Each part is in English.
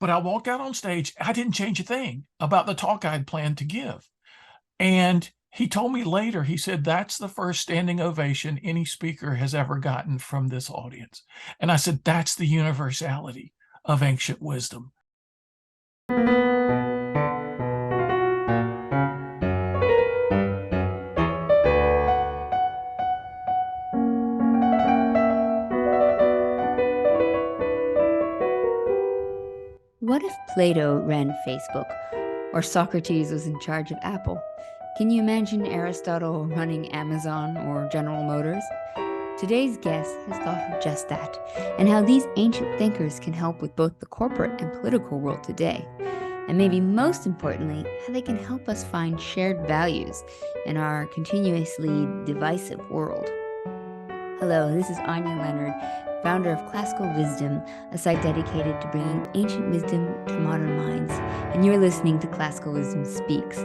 But I walked out on stage. I didn't change a thing about the talk I had planned to give. And he told me later, he said, that's the first standing ovation any speaker has ever gotten from this audience. And I said, that's the universality of ancient wisdom. What if Plato ran Facebook or Socrates was in charge of Apple? Can you imagine Aristotle running Amazon or General Motors? Today's guest has thought of just that, and how these ancient thinkers can help with both the corporate and political world today. And maybe most importantly, how they can help us find shared values in our continuously divisive world. Hello, this is Anya Leonard, founder of Classical Wisdom, a site dedicated to bringing ancient wisdom to modern minds, and you're listening to Classical Wisdom Speaks.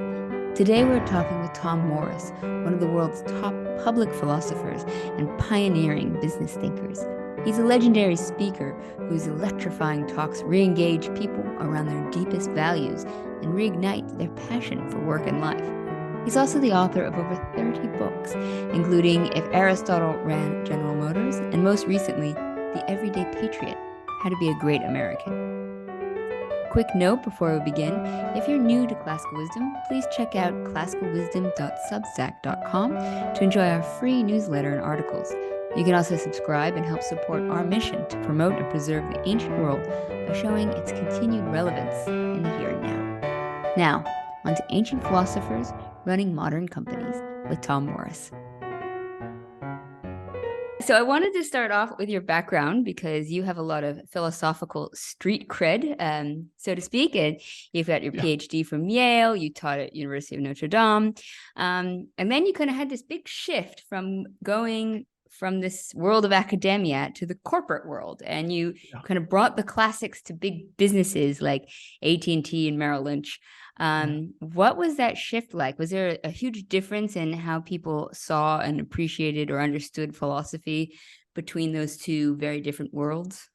Today we're talking with Tom Morris, one of the world's top public philosophers and pioneering business thinkers. He's a legendary speaker whose electrifying talks re-engage people around their deepest values and reignite their passion for work and life. He's also the author of over 30 books, including If Aristotle Ran General Motors, and most recently, The Everyday Patriot, How to Be a Great American. Quick note before we begin, if you're new to Classical Wisdom, please check out classicalwisdom.substack.com to enjoy our free newsletter and articles. You can also subscribe and help support our mission to promote and preserve the ancient world by showing its continued relevance in the here and now. Now, on to ancient philosophers running modern companies with Tom Morris. So I wanted to start off with your background because you have a lot of philosophical street cred, so to speak, and you've got your PhD from Yale, you taught at University of Notre Dame, and then you kind of had this big shift from going from this world of academia to the corporate world, and you kind of brought the classics to big businesses like AT&T and Merrill Lynch. What was that shift like? Was there a huge difference in how people saw and appreciated or understood philosophy between those two very different worlds?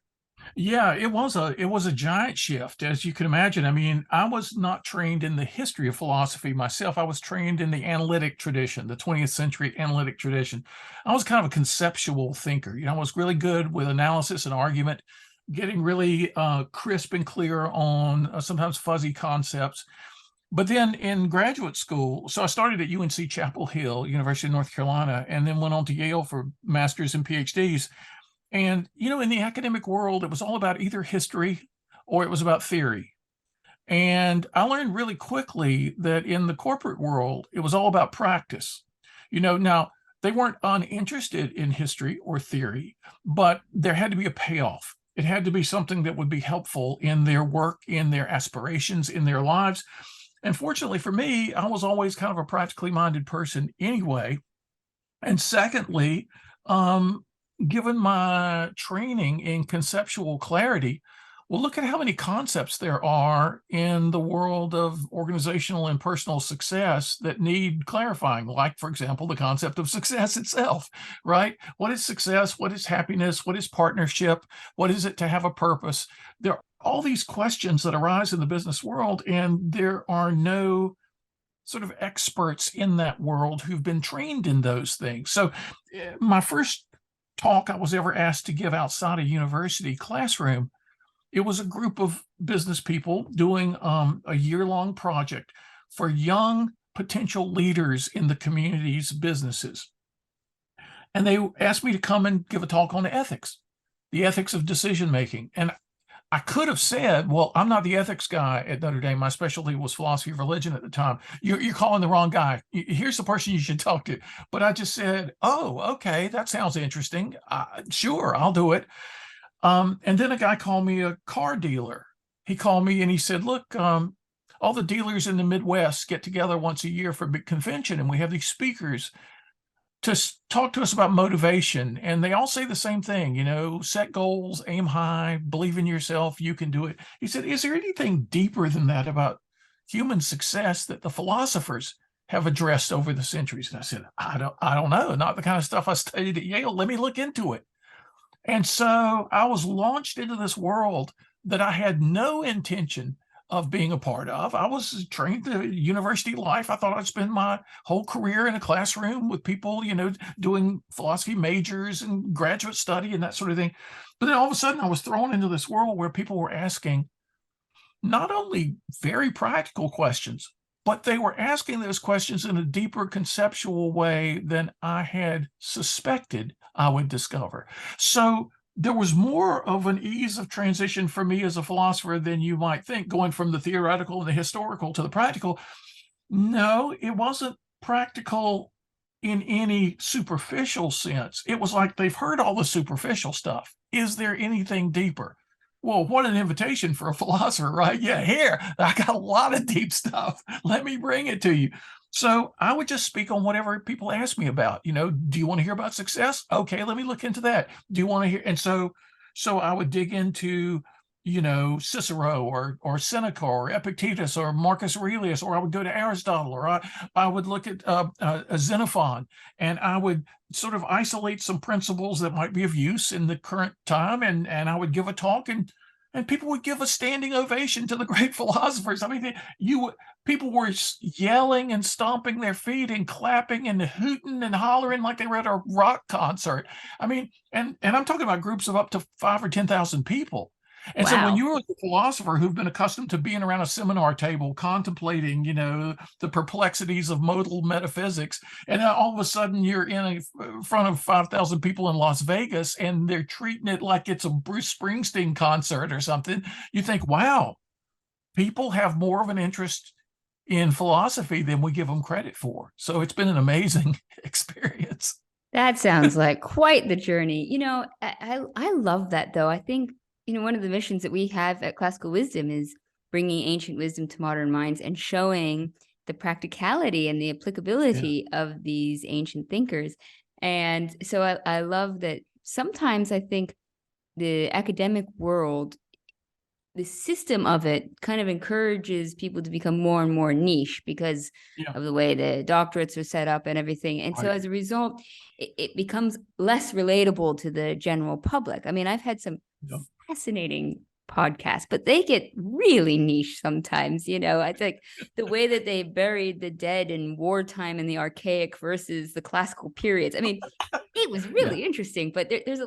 Yeah, it was a giant shift, as you can imagine. I mean, I was not trained in the history of philosophy myself. I was trained in the analytic tradition, the 20th century analytic tradition. I was kind of a conceptual thinker. I was really good with analysis and argument, getting really crisp and clear on sometimes fuzzy concepts. But then in graduate school, so I started at UNC Chapel Hill, University of North Carolina, and then went on to Yale for master's and PhDs. And, in the academic world, it was all about either history or it was about theory. And I learned really quickly that in the corporate world, it was all about practice. Now they weren't uninterested in history or theory, but there had to be a payoff. It had to be something that would be helpful in their work, in their aspirations, in their lives. And fortunately for me, I was always kind of a practically minded person anyway. And secondly, given my training in conceptual clarity, well, look at how many concepts there are in the world of organizational and personal success that need clarifying, like, for example, the concept of success itself, right? What is success? What is happiness? What is partnership? What is it to have a purpose? There are all these questions that arise in the business world, and there are no sort of experts in that world who've been trained in those things. So my first talk I was ever asked to give outside a university classroom, it was a group of business people doing a year-long project for young potential leaders in the community's businesses. And they asked me to come and give a talk on ethics, the ethics of decision-making. And I could have said, well, I'm not the ethics guy at Notre Dame. My specialty was philosophy of religion at the time. You're calling the wrong guy. Here's the person you should talk to. But I just said, oh, okay, that sounds interesting. Sure, I'll do it. And then a guy called me a car dealer. He called me and he said, look, all the dealers in the Midwest get together once a year for a big convention, and we have these speakers to talk to us about motivation. And they all say the same thing, set goals, aim high, believe in yourself, you can do it. He said, is there anything deeper than that about human success that the philosophers have addressed over the centuries? And I said, I don't know, not the kind of stuff I studied at Yale. Let me look into it. And so I was launched into this world that I had no intention of being a part of. I was trained to university life. I thought I'd spend my whole career in a classroom with people, doing philosophy majors and graduate study and that sort of thing. But then all of a sudden I was thrown into this world where people were asking not only very practical questions, but they were asking those questions in a deeper conceptual way than I had suspected I would discover. So there was more of an ease of transition for me as a philosopher than you might think, going from the theoretical and the historical to the practical. No, it wasn't practical in any superficial sense. It was like they've heard all the superficial stuff. Is there anything deeper? Well, what an invitation for a philosopher, right? Yeah, here, I got a lot of deep stuff. Let me bring it to you. So I would just speak on whatever people ask me about. Do you want to hear about success? Okay, let me look into that. Do you want to hear? And so I would dig into, Cicero or Seneca or Epictetus or Marcus Aurelius, or I would go to Aristotle, or I would look at Xenophon, and I would sort of isolate some principles that might be of use in the current time, and I would give a talk, and people would give a standing ovation to the great philosophers. I mean, people were yelling and stomping their feet and clapping and hooting and hollering like they were at a rock concert. I mean, and I'm talking about groups of up to 5,000 or 10,000 people. And so when Wow. you're a philosopher who've been accustomed to being around a seminar table, contemplating, the perplexities of modal metaphysics, and then all of a sudden you're in front of 5,000 people in Las Vegas, and they're treating it like it's a Bruce Springsteen concert or something, you think, wow, people have more of an interest in philosophy than we give them credit for. So it's been an amazing experience. That sounds like quite the journey. I love that though. I think, one of the missions that we have at Classical Wisdom is bringing ancient wisdom to modern minds and showing the practicality and the Yeah. applicability of these ancient thinkers. And so I love that sometimes I think the academic world, the system of it kind of encourages people to become more and more niche because Yeah. of the way the doctorates are set up and everything. And so Right. as a result, it becomes less relatable to the general public. I mean, I've had some Yeah. fascinating podcasts, but they get really niche sometimes. I think the way that they buried the dead in wartime in the archaic versus the classical periods. I mean, it was Yeah. really interesting, but there's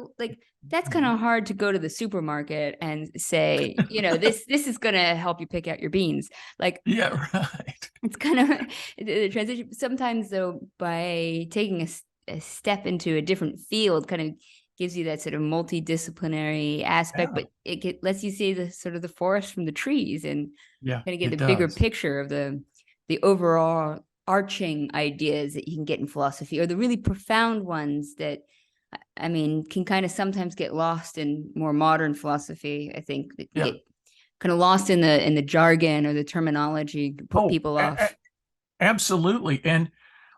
that's kind of hard to go to the supermarket and say, this is going to help you pick out your beans. Like, Yeah, right. it's kind of the transition. Sometimes though, by taking a step into a different field, kind of gives you that sort of multidisciplinary aspect, Yeah. but lets you see the sort of the forest from the trees and Yeah, kind of get it the bigger does. picture of the overall arching ideas that you can get in philosophy, or the really profound ones that, I mean, can kind of sometimes get lost in more modern philosophy. I think that Yeah. get kind of lost in the jargon or the terminology, put Oh, people off. absolutely. And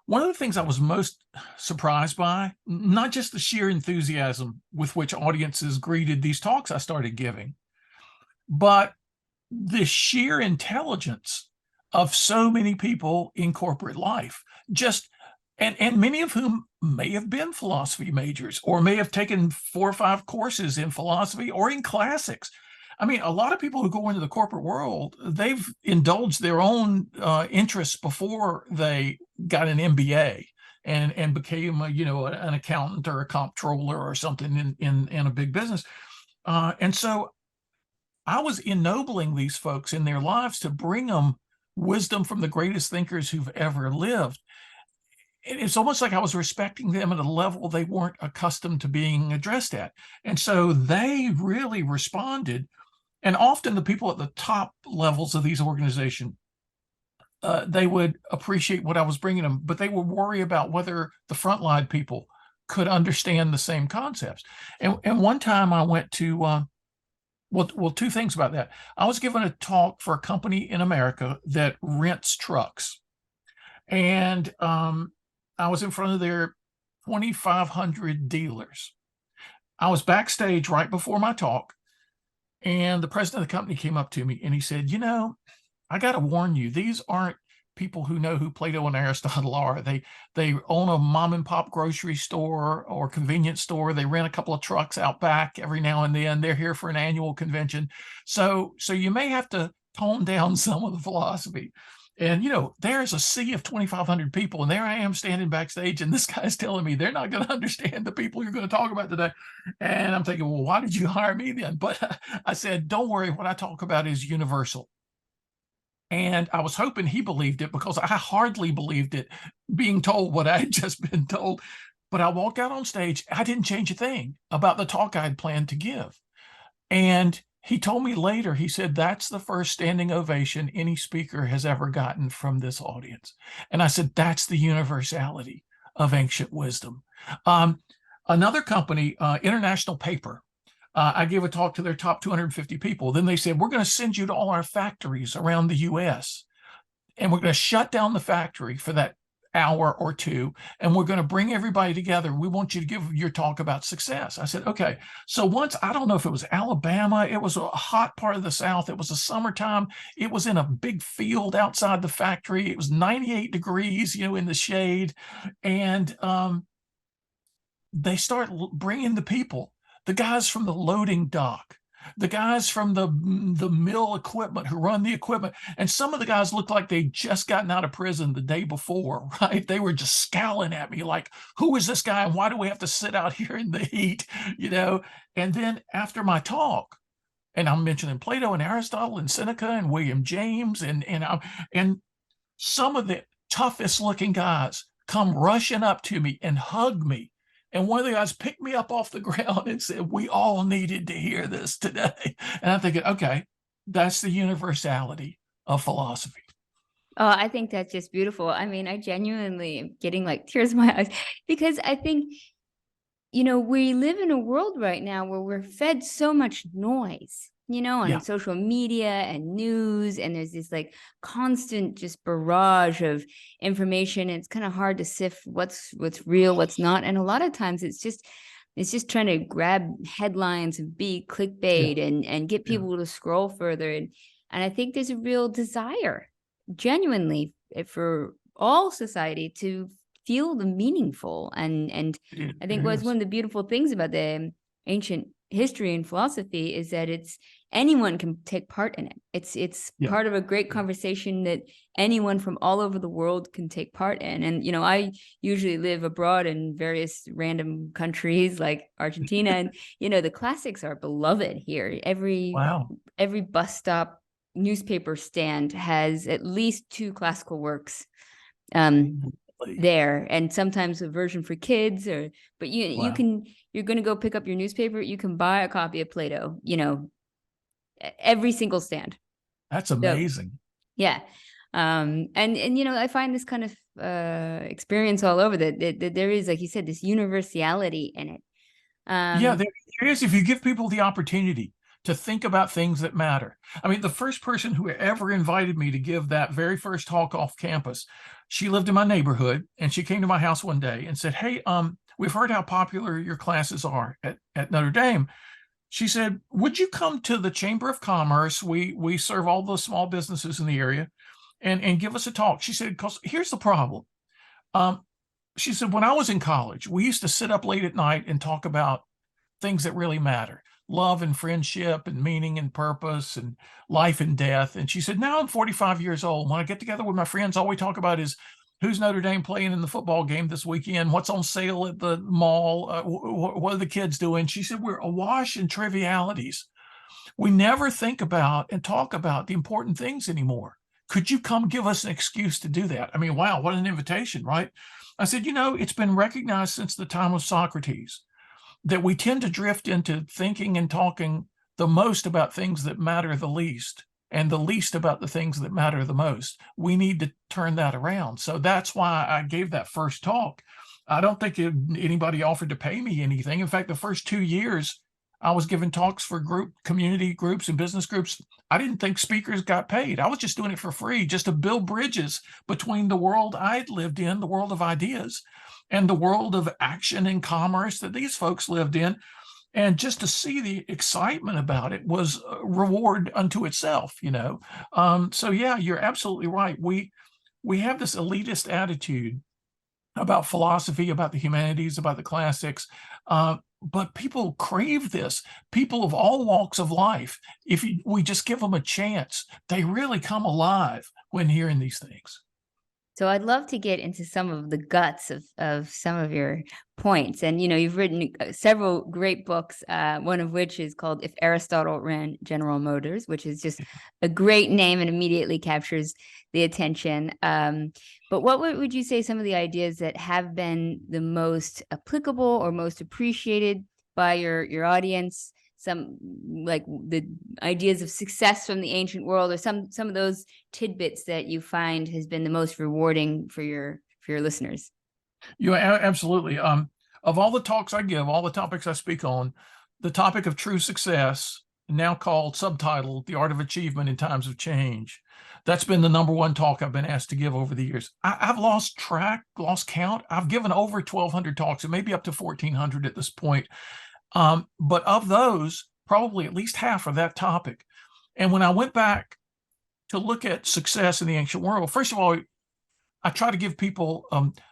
one of the things I was most surprised by, not just the sheer enthusiasm with which audiences greeted these talks I started giving, but the sheer intelligence of so many people in corporate life, just and many of whom may have been philosophy majors or may have taken 4 or 5 courses in philosophy or in classics. I mean, a lot of people who go into the corporate world, they've indulged their own interests before they got an MBA and became an accountant or a comptroller or something in a big business. And so I was ennobling these folks in their lives to bring them wisdom from the greatest thinkers who've ever lived. It's almost like I was respecting them at a level they weren't accustomed to being addressed at. And so they really responded. And often the people at the top levels of these organizations, they would appreciate what I was bringing them, but they would worry about whether the frontline people could understand the same concepts. And one time I went to, well, 2 things about that. I was given a talk for a company in America that rents trucks. And I was in front of their 2,500 dealers. I was backstage right before my talk, and the president of the company came up to me and he said, I got to warn you, these aren't people who know who Plato and Aristotle are. They own a mom and pop grocery store or convenience store. They rent a couple of trucks out back every now and then. They're here for an annual convention. So you may have to tone down some of the philosophy. And, there's a sea of 2,500 people, and there I am standing backstage, and this guy's telling me they're not going to understand the people you're going to talk about today. And I'm thinking, well, why did you hire me then? But I said, don't worry, what I talk about is universal. And I was hoping he believed it, because I hardly believed it, being told what I had just been told. But I walked out on stage. I didn't change a thing about the talk I had planned to give. And he told me later, he said, that's the first standing ovation any speaker has ever gotten from this audience. And I said, that's the universality of ancient wisdom. Another company, International Paper, I gave a talk to their top 250 people. Then they said, we're going to send you to all our factories around the US, and we're going to shut down the factory for that hour or two, and we're going to bring everybody together. We want you to give your talk about success. I said, okay. So once, I don't know if it was Alabama, it was a hot part of the South. It was the summertime. It was in a big field outside the factory. It was 98 degrees, in the shade. And they start bringing the people, the guys from the loading dock, the guys from the mill equipment who run the equipment. And some of the guys looked like they'd just gotten out of prison the day before, right? They were just scowling at me like, who is this guy? And why do we have to sit out here in the heat? And then after my talk, and I'm mentioning Plato and Aristotle and Seneca and William James, and some of the toughest looking guys come rushing up to me and hug me. And one of the guys picked me up off the ground and said, we all needed to hear this today. And I'm thinking, okay, that's the universality of philosophy. Oh, I think that's just beautiful. I mean, I genuinely am getting like tears in my eyes, because I think, we live in a world right now where we're fed so much noise, on Yeah. social media and news, and there's this like constant just barrage of information. And it's kind of hard to sift what's real, what's not. And a lot of times it's just trying to grab headlines and be clickbait and get people to scroll further. And I think there's a real desire, genuinely, for all society to feel the meaningful. And I think what's one of the beautiful things about the ancient history and philosophy is that anyone can take part in it. It's part of a great conversation that anyone from all over the world can take part in. And I usually live abroad in various random countries like Argentina, and the classics are beloved here. Every bus stop, newspaper stand has at least 2 classical works there, and sometimes a version for kids. But you're going to go pick up your newspaper, you can buy a copy of Plato, every single stand. That's amazing. So, yeah. And I find this kind of experience all over, that there is, like you said, this universality in it. There is, if you give people the opportunity to think about things that matter. I mean, the first person who ever invited me to give that very first talk off campus, she lived in my neighborhood, and she came to my house one day and said, hey, we've heard how popular your classes are at Notre Dame. She said, would you come to the Chamber of Commerce? We serve all the small businesses in the area, and give us a talk. She said, because here's the problem. She said, when I was in college, we used to sit up late at night and talk about things that really matter. Love and friendship and meaning and purpose and life and death. And she said, now I'm 45 years old. When I get together with my friends, all we talk about is who's Notre Dame playing in the football game this weekend, what's on sale at the mall, what are the kids doing? She said, we're awash in trivialities. We never think about and talk about the important things anymore. Could you come give us an excuse to do that? I mean, wow, what an invitation, right? I said, it's been recognized since the time of Socrates that we tend to drift into thinking and talking the most about things that matter the least, and the least about the things that matter the most. We need to turn that around. So that's why I gave that first talk. I don't think anybody offered to pay me anything. In fact, the first 2 years I was giving talks for community groups and business groups, I didn't think speakers got paid. I was just doing it for free, just to build bridges between the world I'd lived in, the world of ideas, and the world of action and commerce that these folks lived in. And just to see the excitement about it was a reward unto itself, So yeah, you're absolutely right. we have this elitist attitude about philosophy, about the humanities, about the classics. But people crave this. People of all walks of life, if we just give them a chance, they really come alive when hearing these things. So I'd love to get into some of the guts of some of your points. And you've written several great books, one of which is called If Aristotle Ran General Motors, which is just a great name and immediately captures the attention. But what would you say some of the ideas that have been the most applicable or most appreciated by your audience? Some like the ideas of success from the ancient world, or some of those tidbits that you find has been the most rewarding for your listeners? Absolutely. Of all the talks I give, all the topics I speak on, the topic of true success, now called subtitled The Art of Achievement in Times of Change, that's been the number one talk I've been asked to give over the years. I've lost track, lost count. I've given over 1,200 talks, and maybe up to 1,400 at this point. But of those, probably at least half are that topic. And when I went back to look at success in the ancient world, first of all, I try to give people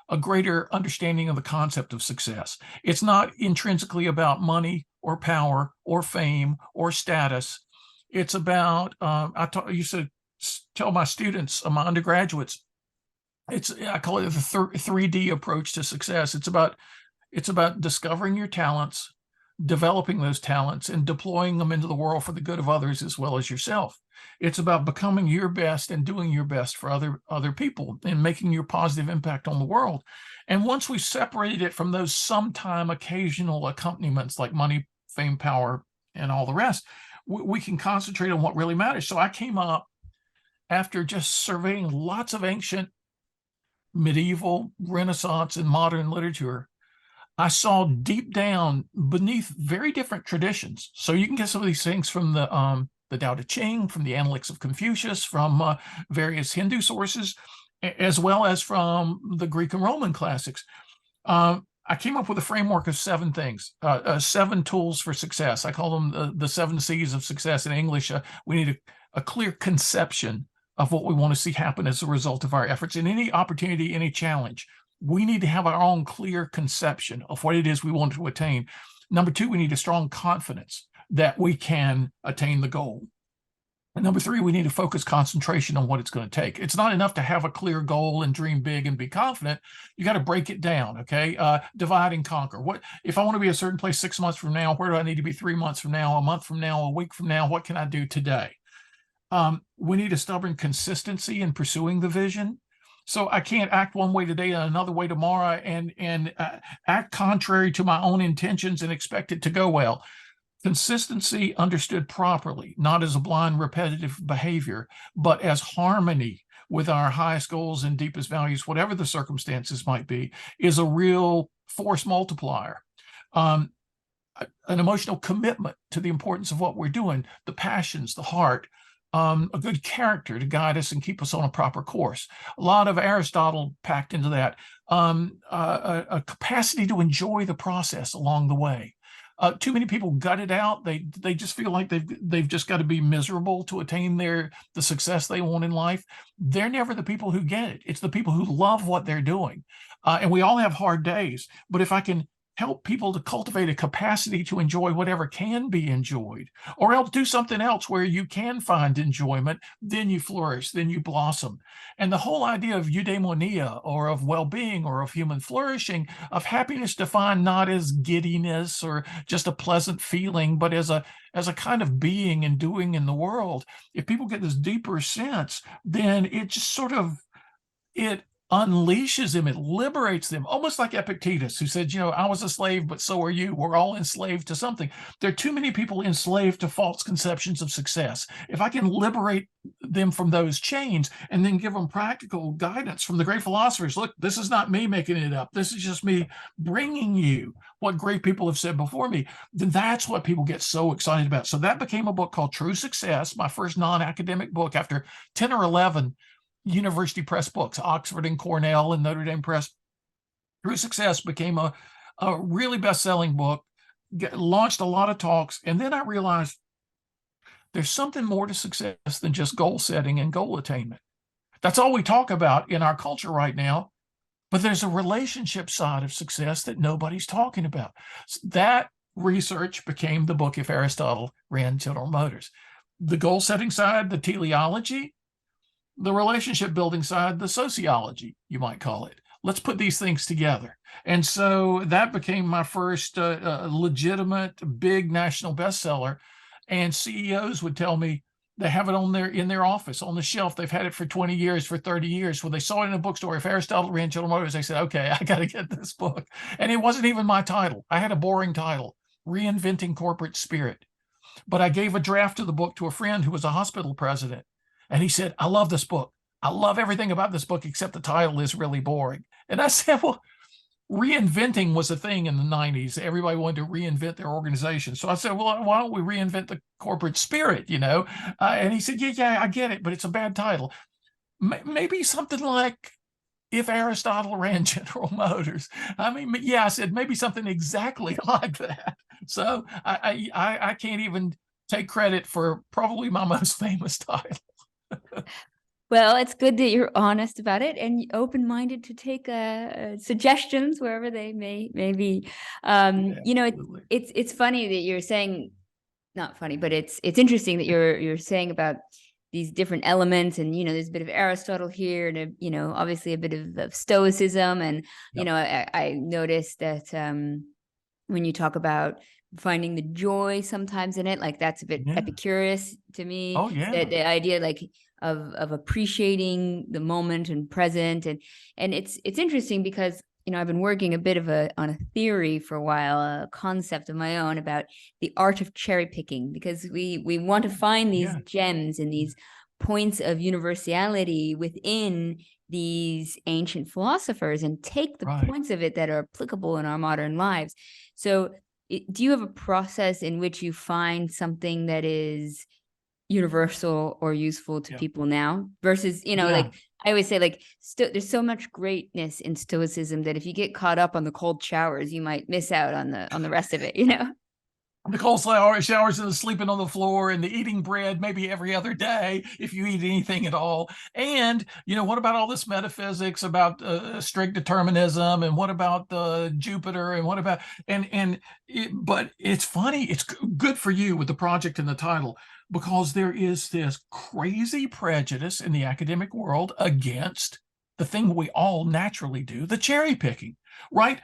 a greater understanding of the concept of success. It's not intrinsically about money or power or fame or status. It's about, I used to tell my students, my undergraduates, I call it the 3D approach to success. It's about discovering your talents, developing those talents, and deploying them into the world for the good of others as well as yourself. It's about becoming your best and doing your best for other people and making your positive impact on the world. And once we separated it from those sometime occasional accompaniments like money, fame, power, and all the rest, we can concentrate on what really matters. So I came up, after just surveying lots of ancient, medieval, Renaissance, and modern literature, I saw deep down beneath very different traditions. So you can get some of these things from the Tao Te Ching, from the Analects of Confucius, from various Hindu sources, as well as from the Greek and Roman classics. I came up with a framework of 7 things, 7 tools for success. I call them the 7 C's of success in English. We need a clear conception of what we want to see happen as a result of our efforts in any opportunity, any challenge. We need to have our own clear conception of what it is we want to attain. Number 2, we need a strong confidence that we can attain the goal. And number 3, we need to focus concentration on what it's going to take. It's not enough to have a clear goal and dream big and be confident. You got to break it down, okay? Divide and conquer. What if I want to be a certain place 6 months from now? Where do I need to be 3 months from now, a month from now, a week from now? What can I do today? We need a stubborn consistency in pursuing the vision. So I can't act one way today and another way tomorrow and act contrary to my own intentions and expect it to go well. Consistency understood properly, not as a blind repetitive behavior, but as harmony with our highest goals and deepest values, whatever the circumstances might be, is a real force multiplier. An emotional commitment to the importance of what we're doing, the passions, the heart, a good character to guide us and keep us on a proper course. A lot of Aristotle packed into that. A capacity to enjoy the process along the way. Too many people gut it out. They just feel like they've just got to be miserable to attain the success they want in life. They're never the people who get it. It's the people who love what they're doing. And we all have hard days. But if I can help people to cultivate a capacity to enjoy whatever can be enjoyed, or else do something else where you can find enjoyment, then you flourish, then you blossom. And the whole idea of eudaimonia, or of well-being, or of human flourishing, of happiness defined not as giddiness or just a pleasant feeling, but as a kind of being and doing in the world. If people get this deeper sense, then it just sort of, it unleashes them, it liberates them, almost like Epictetus, who said, I was a slave, but so are you. We're all enslaved to something. There are too many people enslaved to false conceptions of success. If I can liberate them from those chains and then give them practical guidance from the great philosophers, look, this is not me making it up. This is just me bringing you what great people have said before me. Then that's what people get so excited about. So that became a book called True Success, my first non-academic book after 10 or 11 university press books, Oxford and Cornell and Notre Dame Press. True Success became a really best-selling book, launched a lot of talks, and then I realized there's something more to success than just goal setting and goal attainment. That's all we talk about in our culture right now. But there's a relationship side of success that nobody's talking about. That research became the book If Aristotle Ran General Motors. The goal setting side, the teleology, the relationship building side, the sociology, you might call it. Let's put these things together. And so that became my first legitimate big national bestseller. And CEOs would tell me they have it on in their office on the shelf. They've had it for 20 years, for 30 years. When they saw it in a bookstore, If Aristotle Ran General Motors, they said, okay, I got to get this book. And it wasn't even my title. I had a boring title, Reinventing Corporate Spirit. But I gave a draft of the book to a friend who was a hospital president. And he said, I love this book. I love everything about this book, except the title is really boring. And I said, well, reinventing was a thing in the 90s. Everybody wanted to reinvent their organization. So I said, well, why don't we reinvent the corporate spirit, and he said, yeah, I get it, but it's a bad title. Maybe something like If Aristotle Ran General Motors. I said, maybe something exactly like that. So I can't even take credit for probably my most famous title. Well, it's good that you're honest about it and open-minded to take suggestions wherever they may be. It's funny that you're saying, not funny, but it's interesting that you're saying about these different elements, and there's a bit of Aristotle here, and obviously a bit of Stoicism, and I noticed that when you talk about finding the joy sometimes in it, like that's a bit Epicurus to me. Oh yeah, the idea like of appreciating the moment and present, and it's interesting because I've been working a bit on a theory for a while, a concept of my own about the art of cherry picking, because we want to find these gems and these points of universality within these ancient philosophers and take the points of it that are applicable in our modern lives. So do you have a process in which you find something that is universal or useful to people now versus, like I always say, like there's so much greatness in Stoicism that if you get caught up on the cold showers, you might miss out on the rest of it, The cold showers and the sleeping on the floor and the eating bread maybe every other day if you eat anything at all. And what about all this metaphysics about strict determinism, and what about Jupiter, and what about but it's funny, it's good for you with the project and the title, because there is this crazy prejudice in the academic world against the thing we all naturally do, the cherry picking, right?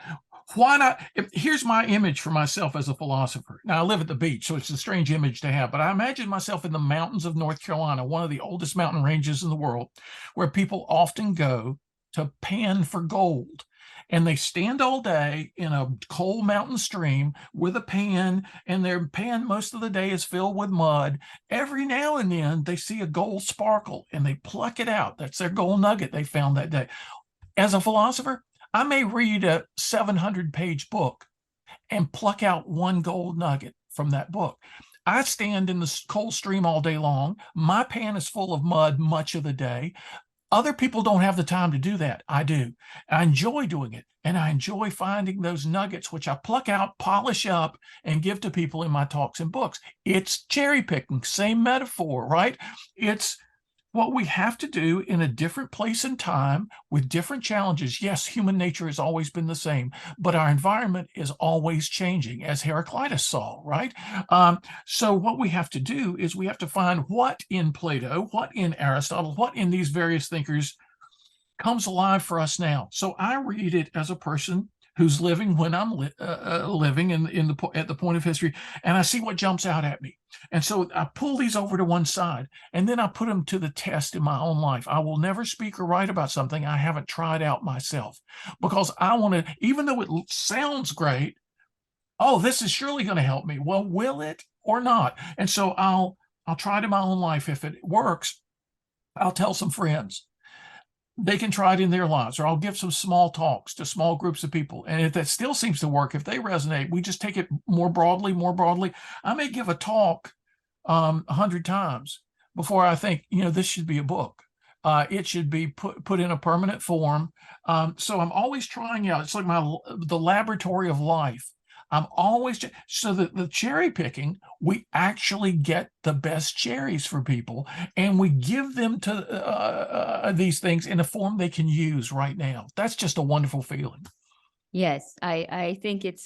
Why not? Here's my image for myself as a philosopher. Now, I live at the beach, so it's a strange image to have, but I imagine myself in the mountains of North Carolina, one of the oldest mountain ranges in the world, where people often go to pan for gold. And they stand all day in a cold mountain stream with a pan, and their pan most of the day is filled with mud. Every now and then they see a gold sparkle and they pluck it out. That's their gold nugget they found that day. As a philosopher, I may read a 700-page book and pluck out one gold nugget from that book. I stand in the cold stream all day long. My pan is full of mud much of the day. Other people don't have the time to do that. I do. I enjoy doing it. And I enjoy finding those nuggets, which I pluck out, polish up, and give to people in my talks and books. It's cherry picking, same metaphor, right? It's what we have to do in a different place and time with different challenges. Yes, human nature has always been the same, but our environment is always changing, as Heraclitus saw, right? So what we have to do is we have to find what in Plato, what in Aristotle, what in these various thinkers comes alive for us now. So I read it as a person who's living when I'm living at the point of history, and I see what jumps out at me. And so I pull these over to one side, and then I put them to the test in my own life. I will never speak or write about something I haven't tried out myself, because I want to, even though it sounds great, oh, this is surely going to help me. Well, will it or not? And so I'll try it in my own life. If it works, I'll tell some friends. They can try it in their lives, or I'll give some small talks to small groups of people. And if that still seems to work, if they resonate, we just take it more broadly. I may give a talk 100 times before I think, this should be a book. It should be put in a permanent form. So I'm always trying out. It's like the laboratory of life. I'm always so that the cherry picking, we actually get the best cherries for people, and we give them to these things in a form they can use right now. That's just a wonderful feeling. Yes, I think it,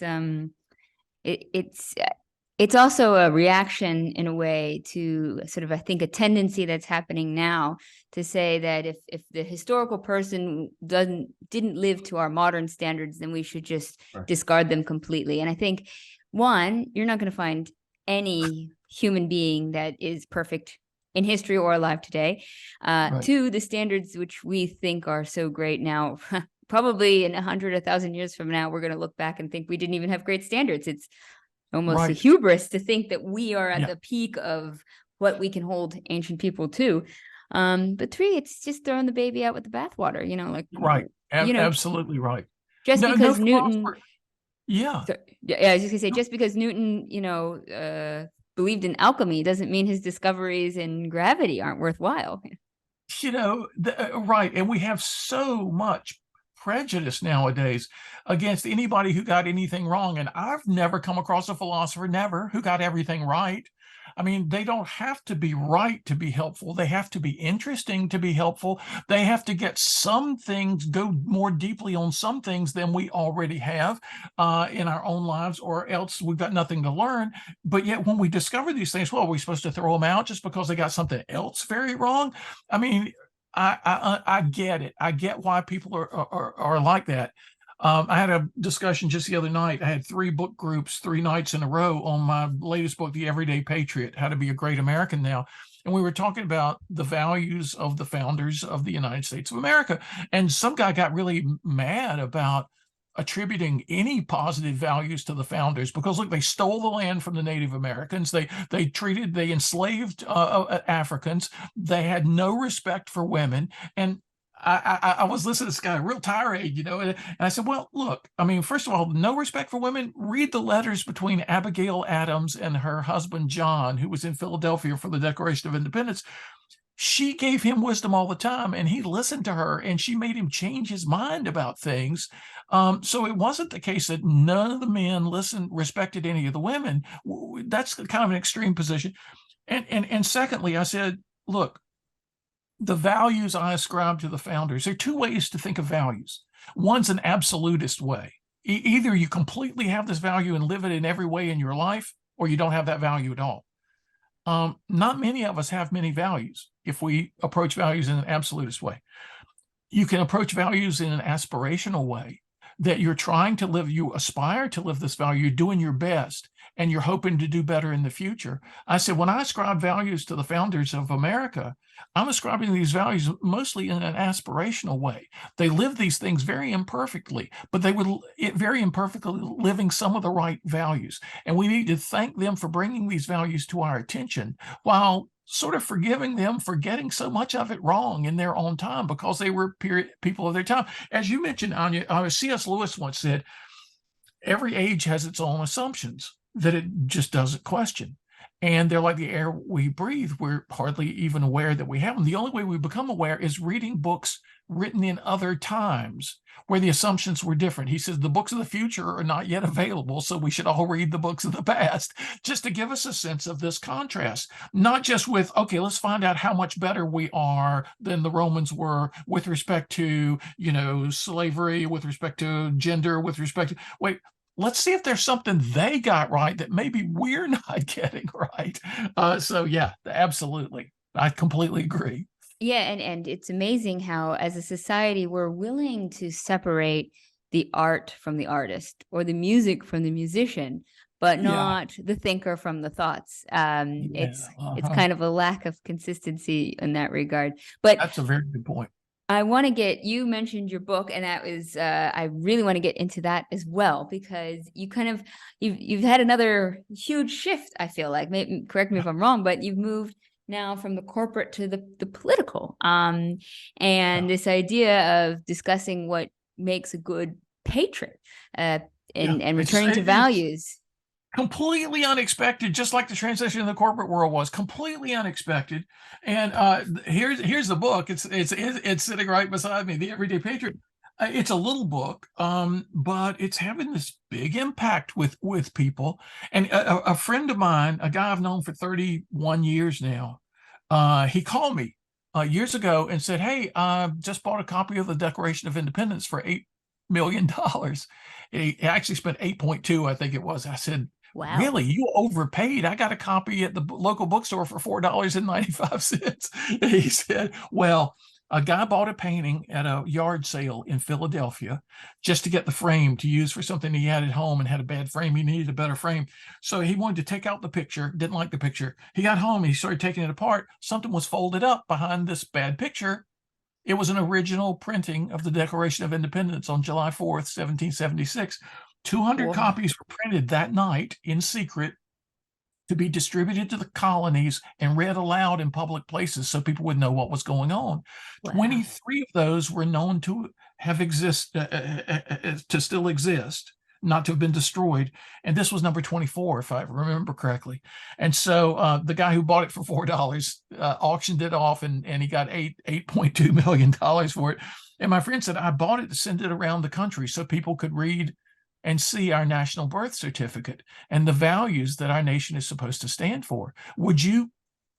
it's also a reaction in a way to sort of, I think, a tendency that's happening now to say that if the historical person didn't live to our modern standards, then we should just Right. discard them completely. And I think, one, you're not going to find any human being that is perfect in history or alive today. Right. Two, the standards which we think are so great now, probably in 100, 1,000 years from now, we're going to look back and think we didn't even have great standards. It's almost a Right. hubris to think that we are at Yeah. the peak of what we can hold ancient people to. But three, it's just throwing the baby out with the bathwater, like, Right. you know, Absolutely right. just No because Newton, philosopher. Yeah. so, yeah, I was just gonna say, just because Newton, believed in alchemy doesn't mean his discoveries in gravity aren't worthwhile. Right. And we have so much prejudice nowadays against anybody who got anything wrong. And I've never come across a philosopher, never, who got everything right. I mean, they don't have to be right to be helpful. They have to be interesting to be helpful. They have to get some things, go more deeply on some things than we already have in our own lives, or else we've got nothing to learn. But yet when we discover these things, well, are we supposed to throw them out just because they got something else very wrong? I mean, I get it. I get why people are like that. I had a discussion just the other night. I had 3 book groups 3 nights in a row on my latest book, The Everyday Patriot: How to Be a Great American Now. And we were talking about the values of the founders of the United States of America. And some guy got really mad about attributing any positive values to the founders because, look, they stole the land from the Native Americans. They enslaved Africans. They had no respect for women. And I was listening to this guy, real tirade, and I said, well, look, I mean, first of all, no respect for women. Read the letters between Abigail Adams and her husband, John, who was in Philadelphia for the Declaration of Independence. She gave him wisdom all the time, and he listened to her, and she made him change his mind about things. So it wasn't the case that none of the men respected any of the women. That's kind of an extreme position. And secondly, I said, look, the values I ascribe to the founders, there are 2 ways to think of values. One's an absolutist way. Either you completely have this value and live it in every way in your life, or you don't have that value at all. Not many of us have many values if we approach values in an absolutist way. You can approach values in an aspirational way, that you're trying to live, you aspire to live this value, you're doing your best, and you're hoping to do better in the future. I said, when I ascribe values to the founders of America, I'm ascribing these values mostly in an aspirational way. They live these things very imperfectly, but they would very imperfectly living some of the right values. And we need to thank them for bringing these values to our attention, while sort of forgiving them for getting so much of it wrong in their own time, because they were people of their time. As you mentioned, Anya, C.S. Lewis once said, every age has its own assumptions that it just doesn't question. And they're like the air we breathe. We're hardly even aware that we have them. The only way we become aware is reading books written in other times where the assumptions were different. He says the books of the future are not yet available, so we should all read the books of the past, just to give us a sense of this contrast. Not just with, okay, let's find out how much better we are than the Romans were with respect to, slavery, with respect to gender, with respect to, wait, let's see if there's something they got right that maybe we're not getting right. So yeah, absolutely. I completely agree. Yeah, and it's amazing how, as a society, we're willing to separate the art from the artist, or the music from the musician, but Yeah. not the thinker from the thoughts. It's Uh-huh. kind of a lack of consistency in that regard. But That's a very good point. I want to you mentioned your book, and that was, I really want to get into that as well, because you've had another huge shift, I feel like. Maybe, correct me if I'm wrong, but you've moved now from the corporate to the political. And this idea of discussing what makes a good patriot, and returning to values. Completely unexpected, just like the transition in the corporate world was completely unexpected. And here's the book. It's sitting right beside me, The Everyday Patriot. It's a little book, but it's having this big impact with people. And a friend of mine, a guy I've known for 31 years now, he called me years ago and said, "Hey, I just bought a copy of the Declaration of Independence for $8 million." He actually spent 8.2, I think it was. I said, Wow. "Really? You overpaid? I got a copy at the local bookstore for $4.95." He said, "Well, a guy bought a painting at a yard sale in Philadelphia just to get the frame to use for something he had at home, and had a bad frame. He needed a better frame. So he wanted to take out the picture, didn't like the picture. He got home, he started taking it apart. Something was folded up behind this bad picture. It was an original printing of the Declaration of Independence on July 4th, 1776. 200 Whoa. copies were printed that night in secret to be distributed to the colonies and read aloud in public places so people would know what was going on. Wow. 23 of those were known to have to still exist, not to have been destroyed. And this was number 24, if I remember correctly. And so the guy who bought it for $4 auctioned it off, and he got $8.2 million for it. And my friend said, I bought it to send it around the country so people could read and see our national birth certificate and the values that our nation is supposed to stand for. Would you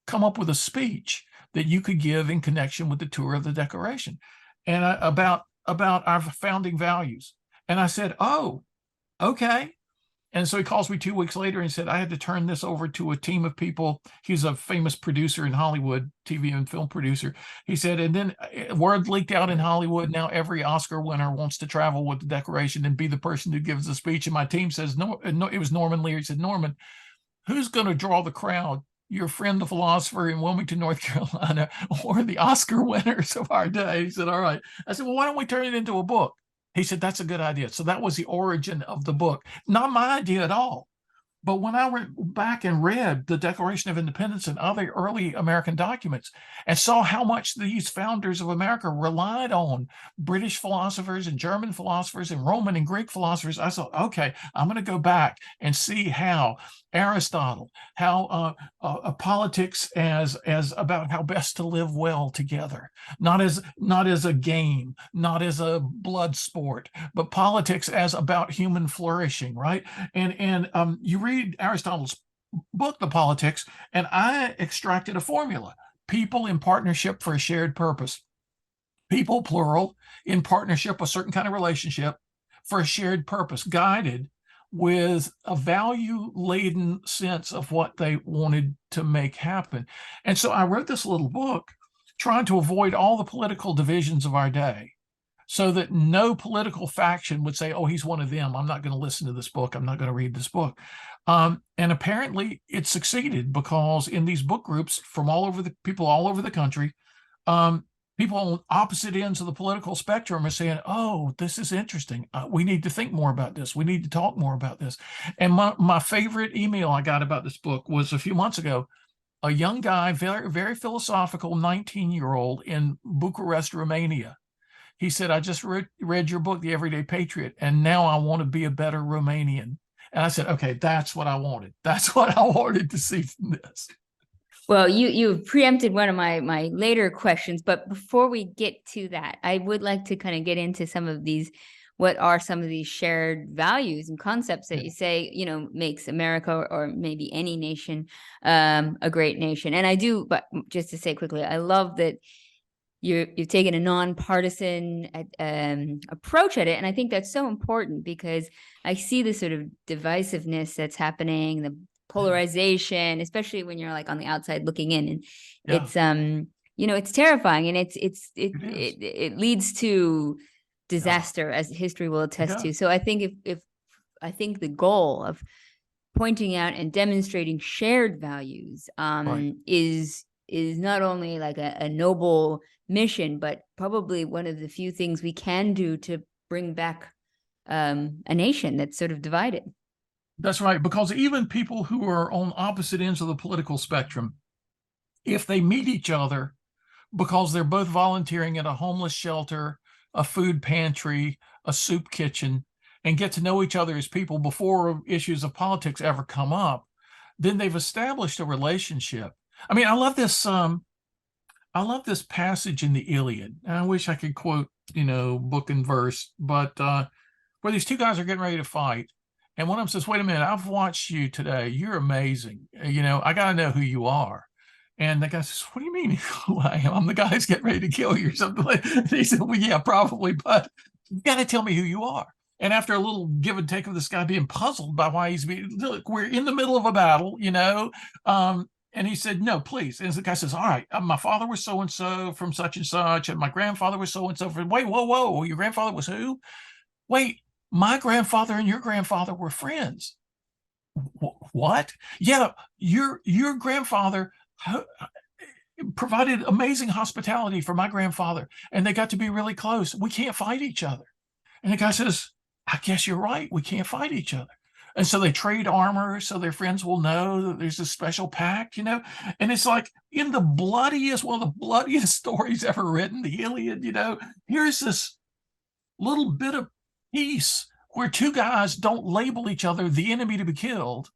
come up with a speech that you could give in connection with the tour of the Declaration and about our founding values? And I said, "Oh, okay." And so he calls me 2 weeks later and said, I had to turn this over to a team of people. He's a famous producer in Hollywood, TV and film producer. He said, and then word leaked out in Hollywood. Now every Oscar winner wants to travel with the Declaration and be the person who gives the speech. And my team says, no, it was Norman Lear. He said, Norman, who's going to draw the crowd? Your friend, the philosopher in Wilmington, North Carolina, or the Oscar winners of our day? He said, all right. I said, well, why don't we turn it into a book? He said, that's a good idea. So that was the origin of the book. Not my idea at all. But when I went back and read the Declaration of Independence and other early American documents and saw how much these founders of America relied on British philosophers and German philosophers and Roman and Greek philosophers, I thought, okay, I'm going to go back and see how Aristotle, how politics as about how best to live well together, not as a game, not as a blood sport, but politics as about human flourishing, right? And you read Aristotle's book, The Politics, and I extracted a formula: people in partnership for a shared purpose, people plural in partnership, a certain kind of relationship for a shared purpose, guided with a value-laden sense of what they wanted to make happen. And so I wrote this little book trying to avoid all the political divisions of our day, so that no political faction would say, oh, he's one of them, I'm not going to listen to this book, I'm not going to read this book. And apparently it succeeded, because in these book groups from all over the country, people on opposite ends of the political spectrum are saying, oh, this is interesting. We need to think more about this. We need to talk more about this. And my favorite email I got about this book was a few months ago. A young guy, very, very philosophical 19-year-old in Bucharest, Romania. He said, I just read your book, The Everyday Patriot, and now I want to be a better Romanian. And I said, okay, that's what I wanted. That's what I wanted to see from this. Well, you've preempted one of my later questions, but before we get to that, I would like to kind of get into some of these. What are some of these shared values and concepts that you say, makes America, or maybe any nation, a great nation? And I do, but just to say quickly, I love that you've taken a nonpartisan approach at it. And I think that's so important, because I see the sort of divisiveness that's happening, the polarization, especially when you're like on the outside looking in. And it's it's terrifying, and it leads to disaster, as history will attest to. So I think if I think the goal of pointing out and demonstrating shared values Right. is not only like a noble mission, but probably one of the few things we can do to bring back a nation that's sort of divided. That's right, because even people who are on opposite ends of the political spectrum, if they meet each other because they're both volunteering at a homeless shelter, a food pantry, a soup kitchen, and get to know each other as people before issues of politics ever come up, then they've established a relationship. I love this passage in the Iliad. And I wish I could quote book and verse, but where these two guys are getting ready to fight. And one of them says, wait a minute, I've watched you today. You're amazing. I got to know who you are. And the guy says, what do you mean who I am? I'm the guy who's getting ready to kill you or something like that. He said, well, yeah, probably, but you got to tell me who you are. And after a little give and take of this guy being puzzled by why he's being, look, we're in the middle of a battle, and he said, no, please. And the guy says, all right, my father was so-and-so from such and such, and my grandfather was so-and-so from, wait, whoa, your grandfather was who? Wait, my grandfather and your grandfather were friends. What? Yeah, your grandfather provided amazing hospitality for my grandfather, and they got to be really close. We can't fight each other. And the guy says, I guess you're right. We can't fight each other. And so they trade armor so their friends will know that there's a special pact, and it's like in one of the bloodiest stories ever written, the Iliad, here's this little bit of peace where two guys don't label each other the enemy to be killed,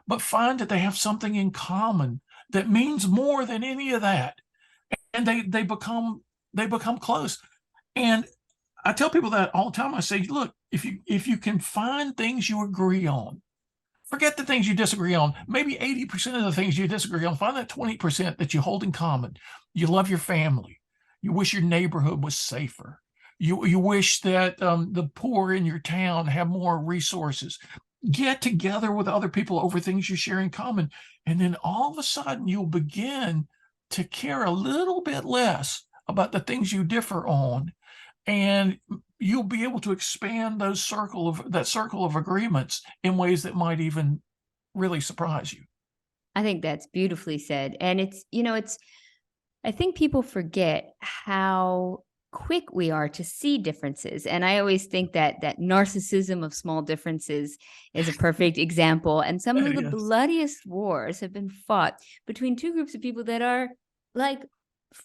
but find that they have something in common that means more than any of that. And they become close. And I tell people that all the time. I say, look, if you can find things you agree on, forget the things you disagree on. Maybe 80% of the things you disagree on, find that 20% that you hold in common. You love your family. You wish your neighborhood was safer. You wish that the poor in your town have more resources. Get together with other people over things you share in common. And then all of a sudden you'll begin to care a little bit less about the things you differ on. And you'll be able to expand that circle of agreements in ways that might even really surprise you. I think that's beautifully said. And I think people forget how quick we are to see differences. And I always think that narcissism of small differences is a perfect example. And some of the Yes. bloodiest wars have been fought between two groups of people that are, like,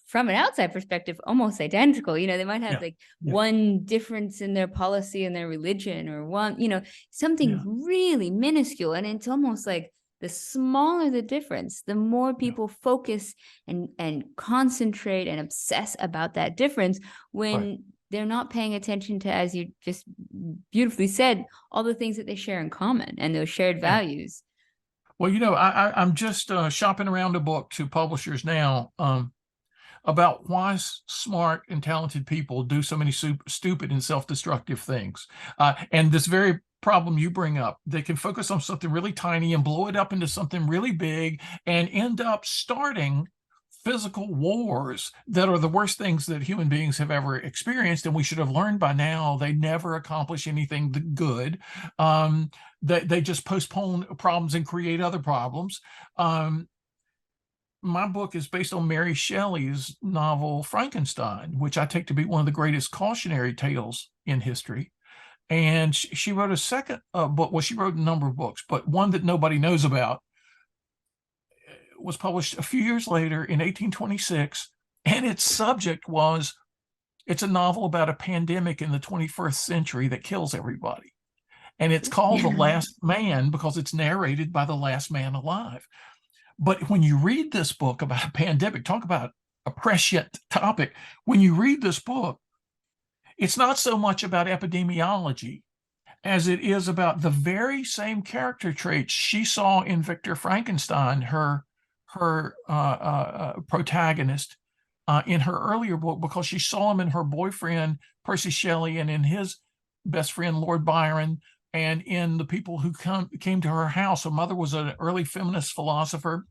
from an outside perspective, almost identical. They might have one difference in their policy and their religion, or something really minuscule. And it's almost like the smaller the difference, the more people focus and concentrate and obsess about that difference when they're not paying attention to, as you just beautifully said, all the things that they share in common and those shared values. Well, I'm just shopping around a book to publishers now about why smart and talented people do so many stupid and self-destructive things. And this very problem you bring up, they can focus on something really tiny and blow it up into something really big and end up starting physical wars that are the worst things that human beings have ever experienced. And we should have learned by now they never accomplish anything good. They just postpone problems and create other problems. My book is based on Mary Shelley's novel Frankenstein, which I take to be one of the greatest cautionary tales in history. And she wrote a second book. Well, she wrote a number of books, but one that nobody knows about was published a few years later in 1826. And its subject was, it's a novel about a pandemic in the 21st century that kills everybody. And it's called The Last Man because it's narrated by the last man alive. But when you read this book about a pandemic, talk about a prescient topic. When you read this book, it's not so much about epidemiology as it is about the very same character traits she saw in Victor Frankenstein, her protagonist, in her earlier book, because she saw him in her boyfriend, Percy Shelley, and in his best friend, Lord Byron, and in the people who came to her house. Her mother was an early feminist philosopher,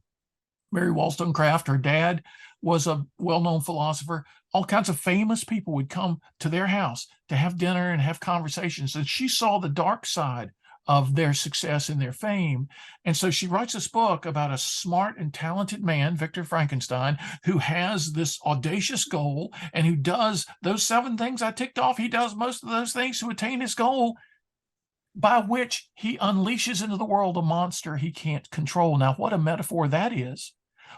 Mary Wollstonecraft. Her dad was a well-known philosopher. All kinds of famous people would come to their house to have dinner and have conversations. And she saw the dark side of their success and their fame. And so she writes this book about a smart and talented man, Victor Frankenstein, who has this audacious goal and who does those 7 things I ticked off. He does most of those things to attain his goal, by which he unleashes into the world a monster he can't control. Now, what a metaphor that is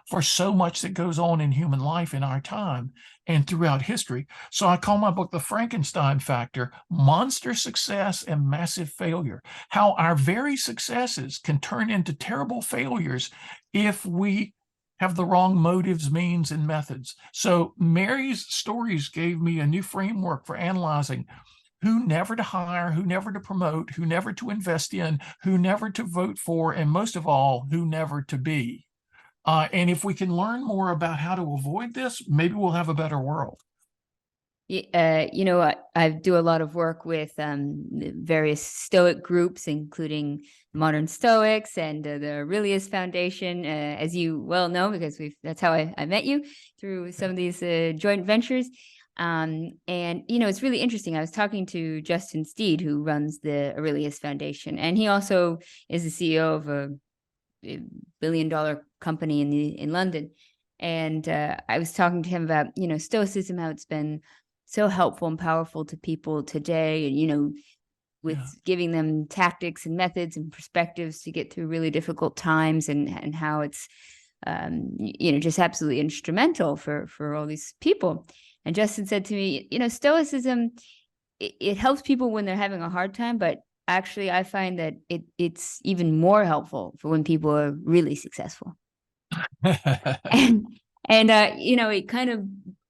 for so much that goes on in human life in our time and throughout history. So I call my book The Frankenstein Factor: Monster Success and Massive Failure. How our very successes can turn into terrible failures if we have the wrong motives, means, and methods. So Mary's stories gave me a new framework for analyzing who never to hire, who never to promote, who never to invest in, who never to vote for, and most of all, who never to be. And if we can learn more about how to avoid this, maybe we'll have a better world. I do a lot of work with various Stoic groups, including Modern Stoics and the Aurelius Foundation, as you well know, because that's how I met you through some of these joint ventures. And it's really interesting. I was talking to Justin Steed, who runs the Aurelius Foundation, and he also is the CEO of a billion-dollar company in London. And I was talking to him about, Stoicism, how it's been so helpful and powerful to people today, and with giving them tactics and methods and perspectives to get through really difficult times, and how it's just absolutely instrumental for all these people. And Justin said to me, Stoicism, it helps people when they're having a hard time, but actually I find that it's even more helpful for when people are really successful. and it kind of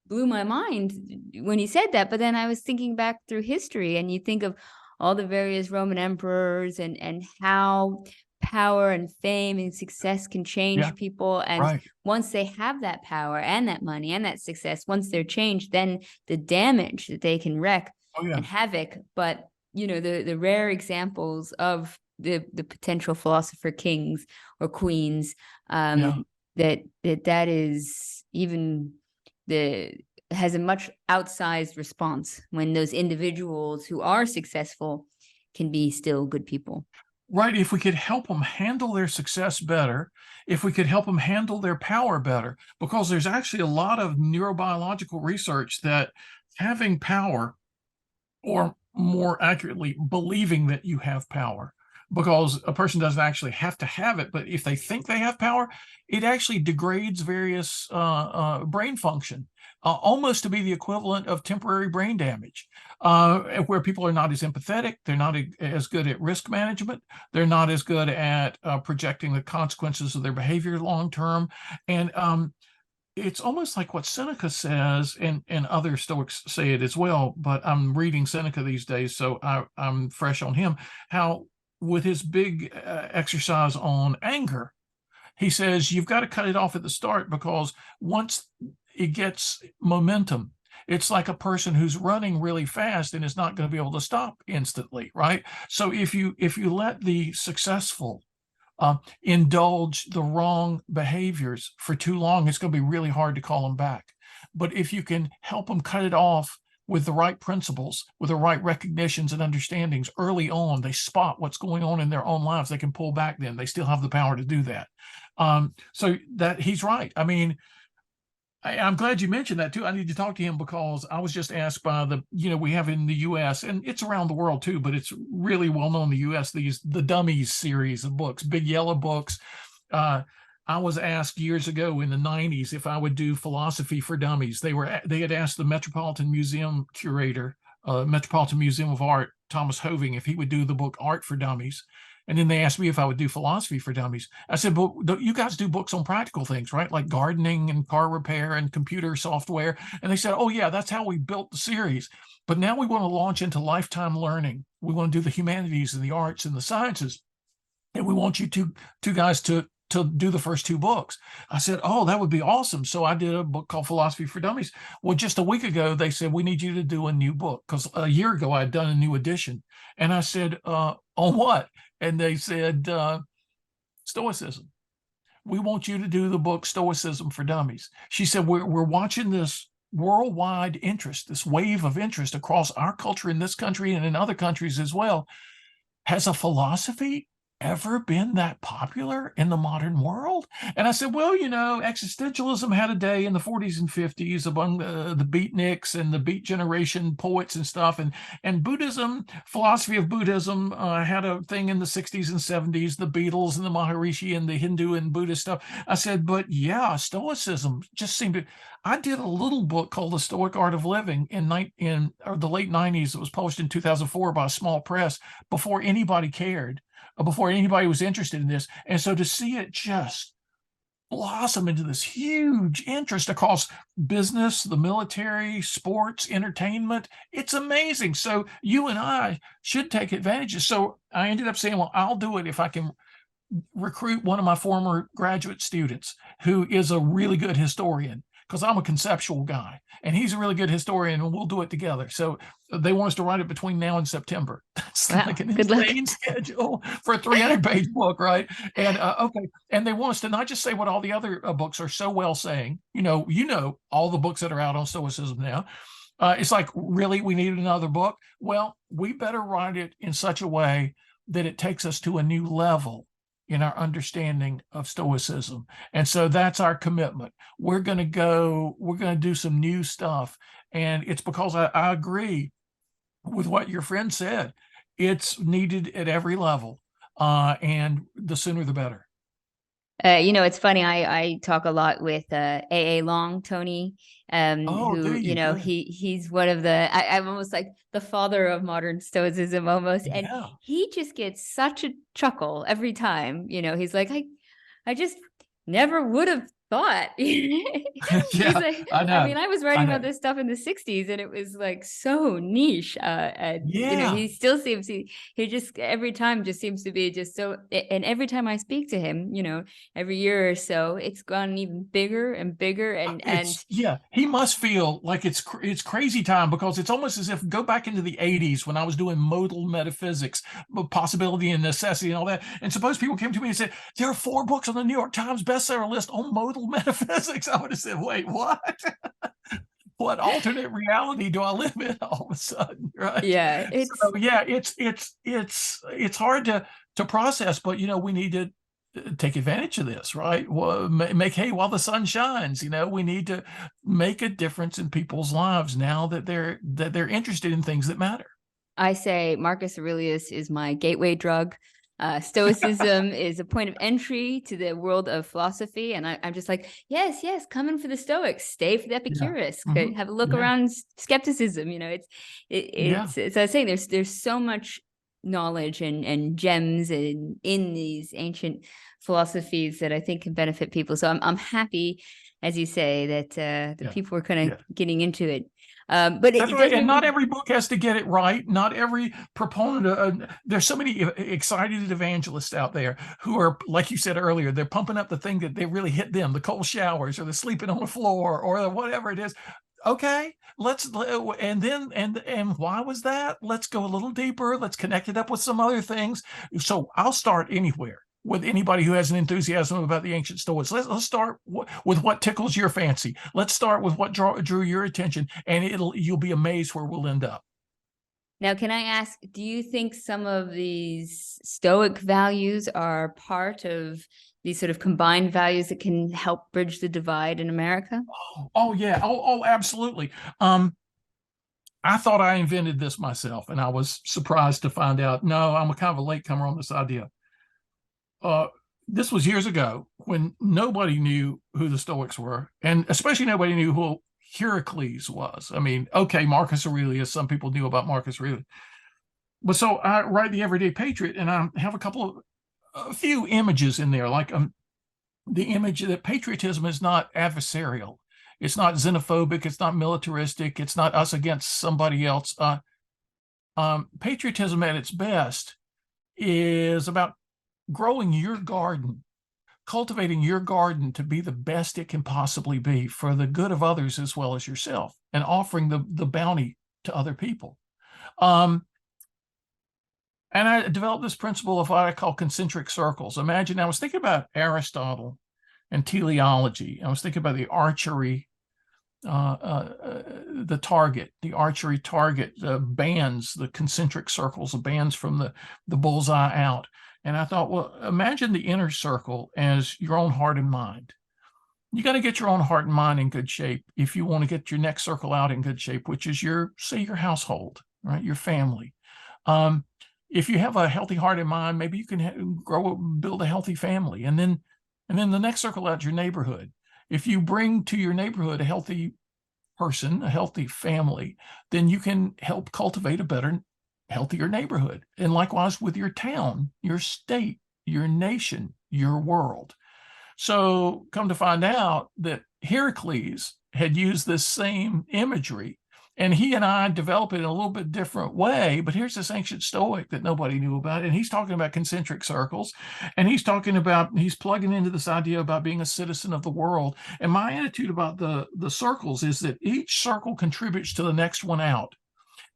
blew my mind when he said that. But then I was thinking back through history, and you think of all the various Roman emperors and how power and fame and success can change people. And once they have that power and that money and that success, once they're changed, then the damage that they can wreak and havoc. But the rare examples of the potential philosopher kings or queens, that is even has a much outsized response when those individuals who are successful can be still good people. Right. If we could help them handle their success better, if we could help them handle their power better, because there's actually a lot of neurobiological research that having power, or more accurately, believing that you have power, because a person doesn't actually have to have it, but if they think they have power, it actually degrades various brain function, almost to be the equivalent of temporary brain damage, where people are not as empathetic, they're not as good at risk management, they're not as good at projecting the consequences of their behavior long term. And it's almost like what Seneca says, and other Stoics say it as well, but I'm reading Seneca these days, so I'm fresh on him, how with his big exercise on anger, he says you've got to cut it off at the start, because once it gets momentum, it's like a person who's running really fast and is not going to be able to stop instantly, right? So if you let the successful indulge the wrong behaviors for too long, it's going to be really hard to call them back. But if you can help them cut it off with the right principles, with the right recognitions and understandings early on, they spot what's going on in their own lives, they can pull back then. They still have the power to do that. So that he's right. I mean, I'm glad you mentioned that too. I need to talk to him, because I was just asked by we have in the US, and it's around the world too, but it's really well known in the US, the Dummies series of books, big yellow books. I was asked years ago in the 90s if I would do philosophy for dummies. They had asked the Metropolitan Museum curator, Metropolitan Museum of Art, Thomas Hoving, if he would do the book Art for Dummies. And then they asked me if I would do philosophy for dummies. I said, but you guys do books on practical things, right? Like gardening and car repair and computer software. And they said, oh yeah, that's how we built the series. But now we want to launch into lifetime learning. We want to do the humanities and the arts and the sciences. And we want you two guys to do the first two books. I said, oh, that would be awesome. So I did a book called Philosophy for Dummies. Well, just a week ago, they said, we need you to do a new book, because a year ago I'd done a new edition. And I said, on what? And they said, Stoicism. We want you to do the book Stoicism for Dummies. She said, we're watching this worldwide interest, this wave of interest across our culture in this country and in other countries as well. Has a philosophy ever been that popular in the modern world? And I said, well, existentialism had a day in the 40s and 50s among the beatniks and the beat generation poets and stuff. And Buddhism, philosophy of Buddhism had a thing in the 60s and 70s, the Beatles and the Maharishi and the Hindu and Buddhist stuff. I said, but yeah, Stoicism just seemed to... I did a little book called The Stoic Art of Living in the late 90s. It was published in 2004 by a small press, before anybody cared, before anybody was interested in this. And so to see it just blossom into this huge interest across business, the military, sports, entertainment. It's amazing. So you and I should take advantage. So I ended up saying, well, I'll do it if I can recruit one of my former graduate students who is a really good historian, because I'm a conceptual guy and he's a really good historian, and we'll do it together. So they want us to write it between now and September. That's Wow, like an good luck. insane schedule for a 300-page book, right? And okay, and they want us to not just say what all the other books are so well saying. All the books that are out on Stoicism now. It's like, really, we need another book? Well, we better write it in such a way that it takes us to a new level in our understanding of Stoicism. And so that's our commitment. We're going to do some new stuff. And it's because I agree with what your friend said. It's needed at every level. And the sooner the better. It's funny. I talk a lot with AA Long, Tony, Oh, do who, you? Good. he's one of I'm almost like the father of modern Stoicism almost. And Yeah. he just gets such a chuckle every time. He's like, I just never would have thought. He's Yeah, like, I know. I was I writing know. about this stuff in the 60s and it was like so niche. And Yeah. he still seems he just every time just seems to be just so, and every time I speak to him, every year or so, it's gone even bigger and bigger. Yeah, he must feel like it's crazy time, because it's almost as if, go back into the 80s when I was doing modal metaphysics, possibility and necessity and all that. And suppose people came to me and said, there are 4 books on the New York Times bestseller list on modal metaphysics. I would have said, wait, what? What alternate reality do I live in all of a sudden, right? Yeah, So yeah, it's hard to process, but we need to take advantage of this, right? Well, make hay while the sun shines. We need to make a difference in people's lives now that they're interested in things that matter. I say Marcus Aurelius is my gateway drug. Stoicism is a point of entry to the world of philosophy, and I'm just like, yes, come in for the Stoics, stay for the Yeah. Epicurus, Mhm. have a look Yeah. around skepticism. Yeah. It's I was saying there's so much knowledge and gems in these ancient philosophies that I think can benefit people. So I'm happy, as you say, that the Yeah. people are kind Yeah. of getting into it. But That's it right. does And make not me. every book has to get it right. Not every proponent. There's so many excited evangelists out there who are, like you said earlier, they're pumping up the thing that they really hit them, the cold showers or the sleeping on the floor or whatever it is. Okay, and why was that? Let's go a little deeper. Let's connect it up with some other things. So I'll start anywhere with anybody who has an enthusiasm about the ancient Stoics. Let's start with what tickles your fancy. Let's start with what drew your attention, and you'll be amazed where we'll end up. Now, can I ask, do you think some of these Stoic values are part of these sort of combined values that can help bridge the divide in America? Oh yeah. Oh, absolutely. I thought I invented this myself, and I was surprised to find out, no, I'm a kind of a latecomer on this idea. This was years ago when nobody knew who the Stoics were, and especially nobody knew who Heracles was. I mean, okay, Marcus Aurelius, some people knew about Marcus Aurelius. But so I write the Everyday Patriot, and I have a few images in there, like the image that patriotism is not adversarial. It's not xenophobic. It's not militaristic. It's not us against somebody else. Patriotism at its best is about growing your garden, cultivating your garden to be the best it can possibly be for the good of others as well as yourself, and offering the bounty to other people. And I developed this principle of what I call concentric circles. Imagine, I was thinking about Aristotle and teleology. I was thinking about the archery, the target, the archery target, the bands, the concentric circles, the bands from the bullseye out. And I thought, well, imagine the inner circle as your own heart and mind. You got to get your own heart and mind in good shape if you want to get your next circle out in good shape, which is your household, right? Your family. If you have a healthy heart and mind, maybe you can build a healthy family. And then the next circle out, your neighborhood. If you bring to your neighborhood a healthy person, a healthy family, then you can help cultivate a better, healthier neighborhood. And likewise with your town, your state, your nation, your world. So come to find out that Heracles had used this same imagery, and he and I developed it in a little bit different way. But here's this ancient Stoic that nobody knew about, and he's talking about concentric circles, and he's plugging into this idea about being a citizen of the world. And my attitude about the circles is that each circle contributes to the next one out.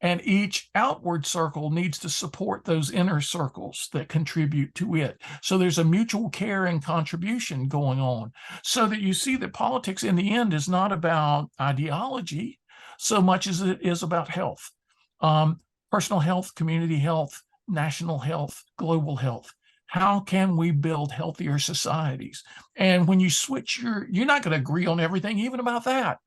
And each outward circle needs to support those inner circles that contribute to it. So there's a mutual care and contribution going on, so that you see that politics in the end is not about ideology so much as it is about health, personal health, community health, national health, global health. How can we build healthier societies? And when you switch you're not going to agree on everything, even about that,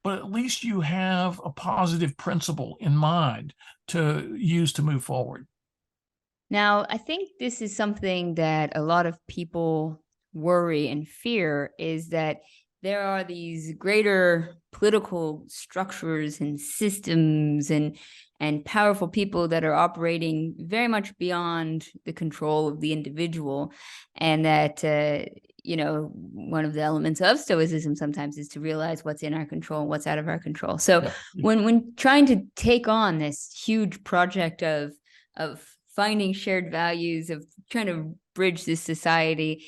but at least you have a positive principle in mind to use to move forward. Now, I think this is something that a lot of people worry and fear, is that there are these greater political structures and systems and powerful people that are operating very much beyond the control of the individual, and that one of the elements of Stoicism sometimes is to realize what's in our control and what's out of our control. So Yeah. when trying to take on this huge project of finding shared values, of trying to bridge this society,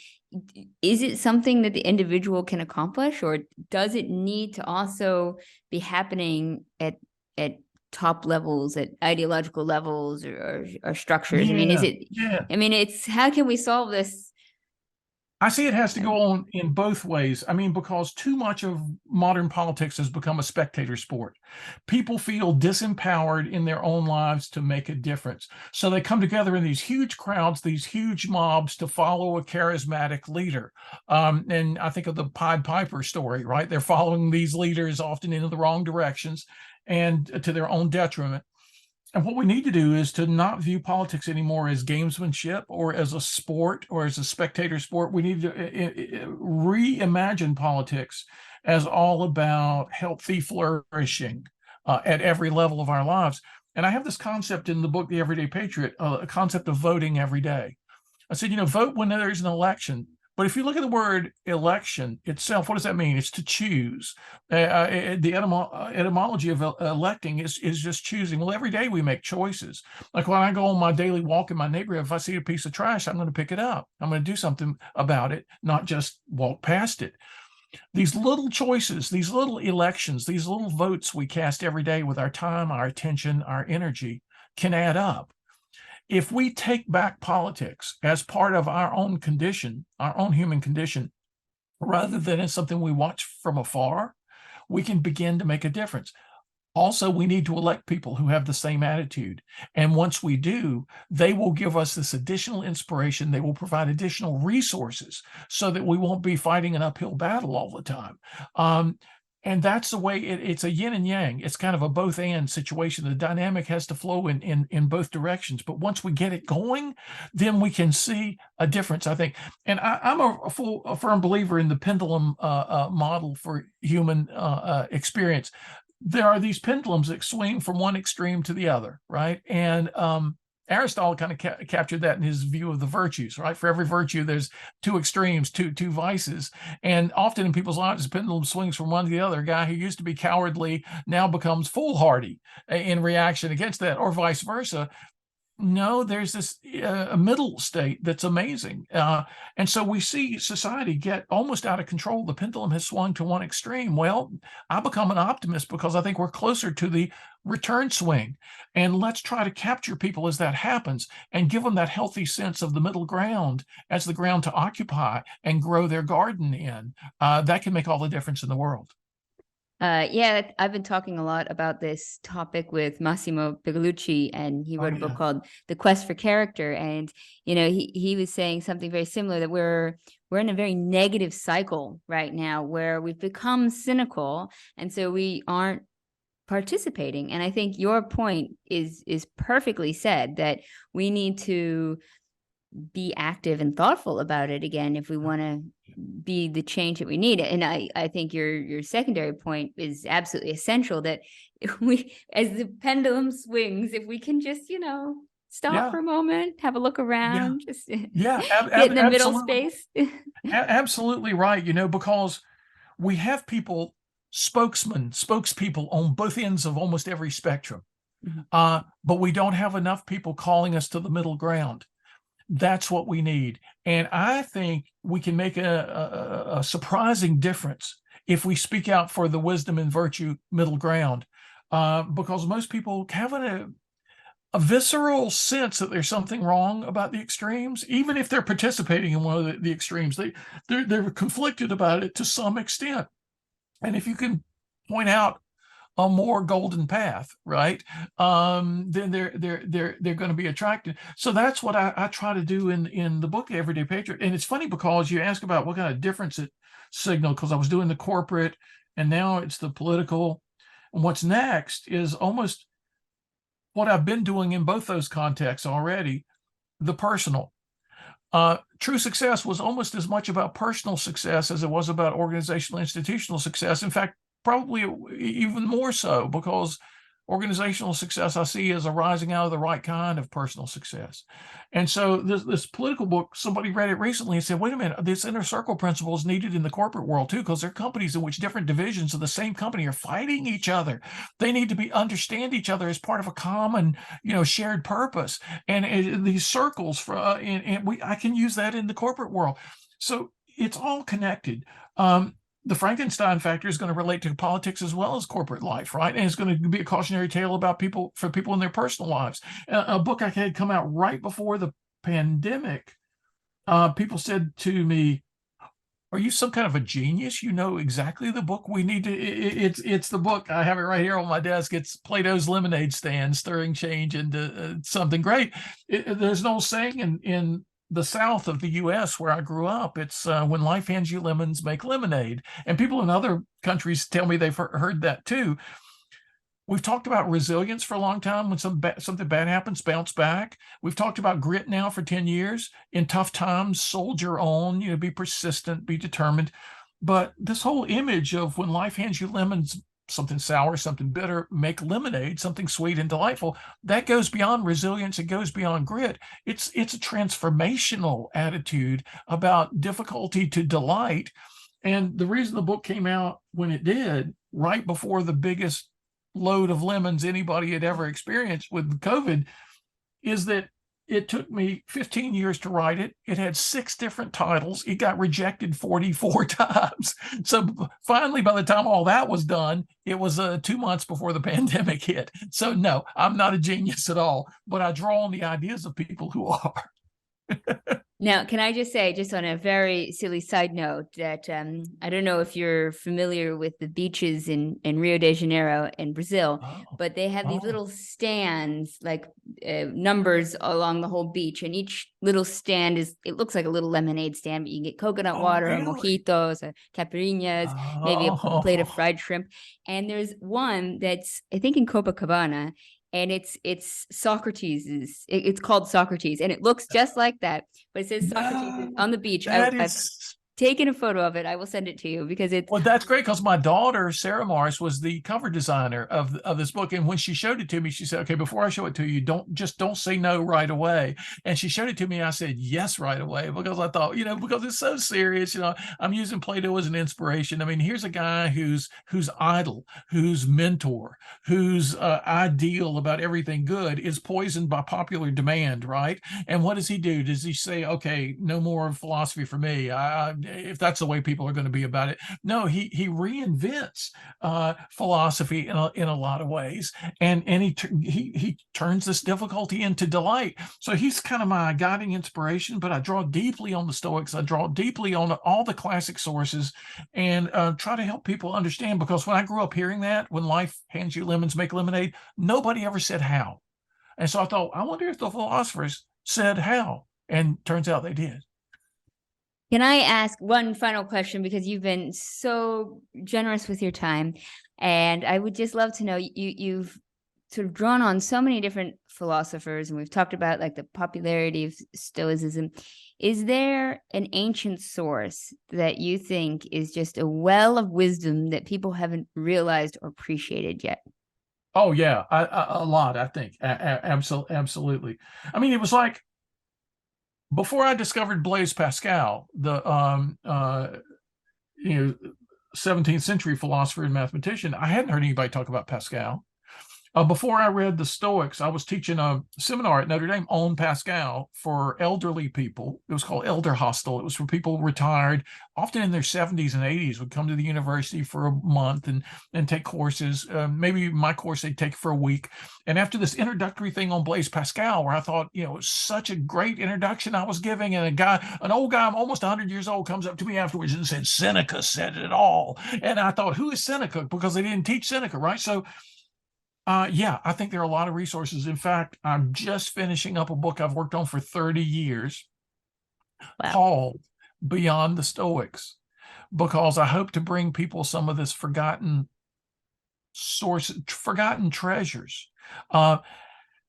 is it something that the individual can accomplish, or does it need to also be happening at top levels, at ideological levels, or structures? I mean, is it? Yeah. I mean, it's, how can we solve this? I see it has to go on in both ways. I mean, because too much of modern politics has become a spectator sport. People feel disempowered in their own lives to make a difference. So they come together in these huge crowds, these huge mobs, to follow a charismatic leader. And I think of the Pied Piper story, right? They're following these leaders often into the wrong directions and to their own detriment. And what we need to do is to not view politics anymore as gamesmanship or as a sport or as a spectator sport. We need to reimagine politics as all about healthy flourishing at every level of our lives. And I have this concept in the book, The Everyday Patriot, a concept of voting every day. I said, vote when there's an election. But if you look at the word election itself, what does that mean? It's to choose. The etymology of electing is just choosing. Well, every day we make choices. Like when I go on my daily walk in my neighborhood, if I see a piece of trash, I'm going to pick it up. I'm going to do something about it, not just walk past it. These little choices, these little elections, these little votes we cast every day with our time, our attention, our energy can add up. If we take back politics as part of our own condition, our own human condition, rather than as something we watch from afar, we can begin to make a difference. Also, we need to elect people who have the same attitude. And once we do, they will give us this additional inspiration. They will provide additional resources so that we won't be fighting an uphill battle all the time. And that's the way it's a yin and yang. It's kind of a both and situation. The dynamic has to flow in both directions. But once we get it going, then we can see a difference, I think. And I'm a firm believer in the pendulum model for human experience. There are these pendulums that swing from one extreme to the other, right? And Aristotle kind of captured that in his view of the virtues, right? For every virtue, there's two extremes, two vices. And often in people's lives, the pendulum swings from one to the other. A guy who used to be cowardly now becomes foolhardy in reaction against that, or vice versa. No, there's this middle state that's amazing. And so we see society get almost out of control. The pendulum has swung to one extreme. Well, I become an optimist because I think we're closer to the return swing. And let's try to capture people as that happens and give them that healthy sense of the middle ground as the ground to occupy and grow their garden in. That can make all the difference in the world. Yeah, I've been talking a lot about this topic with Massimo Pigliucci, and he wrote a book called The Quest for Character. And, he was saying something very similar, that we're in a very negative cycle right now where we've become cynical. And so we aren't participating. And I think your point is perfectly said, that we need to be active and thoughtful about it again if we want to be the change that we need. And I think your secondary point is absolutely essential, that if we, as the pendulum swings, if we can just stop Yeah. for a moment, have a look Yeah. around, just Yeah. get in the middle Absolutely. space. Absolutely right. Because we have people, spokespeople on both ends of almost every spectrum. Mhm. But we don't have enough people calling us to the middle ground. That's what we need. And I think we can make a surprising difference if we speak out for the wisdom and virtue middle ground. Because most people have a visceral sense that there's something wrong about the extremes, even if they're participating in one of the extremes. They're conflicted about it to some extent. And if you can point out a more golden path, right? Then they're going to be attracted. So that's what I try to do in the book, The Everyday Patriot. And it's funny because you ask about what kind of difference it signaled, because I was doing the corporate and now it's the political. And what's next is almost what I've been doing in both those contexts already, the personal. True success was almost as much about personal success as it was about organizational, institutional success. In fact, probably even more so, because organizational success I see as arising out of the right kind of personal success. And so this political book, somebody read it recently and said, wait a minute, this inner circle principle is needed in the corporate world too, because there are companies in which different divisions of the same company are fighting each other. They need to understand each other as part of a common, shared purpose. And these circles I can use that in the corporate world. So it's all connected. The Frankenstein factor is going to relate to politics as well as corporate life, right? And it's going to be a cautionary tale about people in their personal lives. A book I had come out right before the pandemic. People said to me, "Are you some kind of a genius? You know exactly the book we need to." It's the book. I have it right here on my desk. It's Plato's Lemonade Stand: Stirring Change into Something Great. There's an old saying in the South of the U.S. where I grew up. It's when life hands you lemons, make lemonade. And people in other countries tell me they've heard that too. We've talked about resilience for a long time. When something bad happens, bounce back. We've talked about grit now for 10 years. In tough times, soldier on, be persistent, be determined. But this whole image of when life hands you lemons, something sour, something bitter, make lemonade, something sweet and delightful, that goes beyond resilience. It goes beyond grit. It's a transformational attitude about difficulty to delight. And the reason the book came out when it did, right before the biggest load of lemons anybody had ever experienced with COVID, is that it took me 15 years to write it. It had 6 different titles. It got rejected 44 times. So finally, by the time all that was done, it was 2 months before the pandemic hit. So no, I'm not a genius at all, but I draw on the ideas of people who are. Now, can I just say, just on a very silly side note, that I don't know if you're familiar with the beaches in Rio de Janeiro in Brazil, Oh, but they have these oh, little stands, like numbers along the whole beach, and each little stand it looks like a little lemonade stand, but you can get coconut oh, water, or really? mojitos, or caipirinhas, maybe a plate of Oh, fried shrimp. And there's one that's, I think, in Copacabana, and it's Socrates. It's called Socrates, and it looks just like that, but it says Socrates no, on the beach. that I've is. taken a photo of it. I will send it to you because it's Well, that's great, because my daughter, Sarah Morris, was the cover designer of this book. And when she showed it to me, she said, okay, before I show it to you, don't say no right away. And she showed it to me, and I said yes right away, because I thought, because it's so serious. I'm using Plato as an inspiration. I mean, here's a guy who's idol, whose mentor, whose ideal about everything good is poisoned by popular demand, right? And what does he do? Does he say, okay, no more philosophy for me? If that's the way people are going to be about it. No, he reinvents philosophy in a lot of ways, and he turns this difficulty into delight. So he's kind of my guiding inspiration. But I draw deeply on the Stoics. I draw deeply on all the classic sources, and try to help people understand. Because when I grew up hearing that, when life hands you lemons, make lemonade, nobody ever said how. And so I thought, I wonder if the philosophers said how, and turns out they did. Can I ask one final question, because you've been so generous with your time, and I would just love to know, you've sort of drawn on so many different philosophers, and we've talked about like the popularity of Stoicism. Is there an ancient source that you think is just a well of wisdom that people haven't realized or appreciated yet? Oh yeah, a lot, I think. Absolutely. I mean, it was like before I discovered Blaise Pascal, the you know 17th century philosopher and mathematician. I hadn't heard anybody talk about Pascal. Before I read the Stoics, I was teaching a seminar at Notre Dame on Pascal for elderly people. It was called Elder Hostel. It was for people retired, often in their 70s and 80s, would come to the university for a month and take courses. Maybe my course they'd take for a week. And after this introductory thing on Blaise Pascal, where I thought, it was such a great introduction I was giving, and an old guy, almost 100 years old, comes up to me afterwards and said, Seneca said it all. And I thought, who is Seneca? Because they didn't teach Seneca, right? So yeah, I think there are a lot of resources. In fact, I'm just finishing up a book I've worked on for 30 years Wow. called Beyond the Stoics, because I hope to bring people some of this forgotten forgotten treasures. Uh,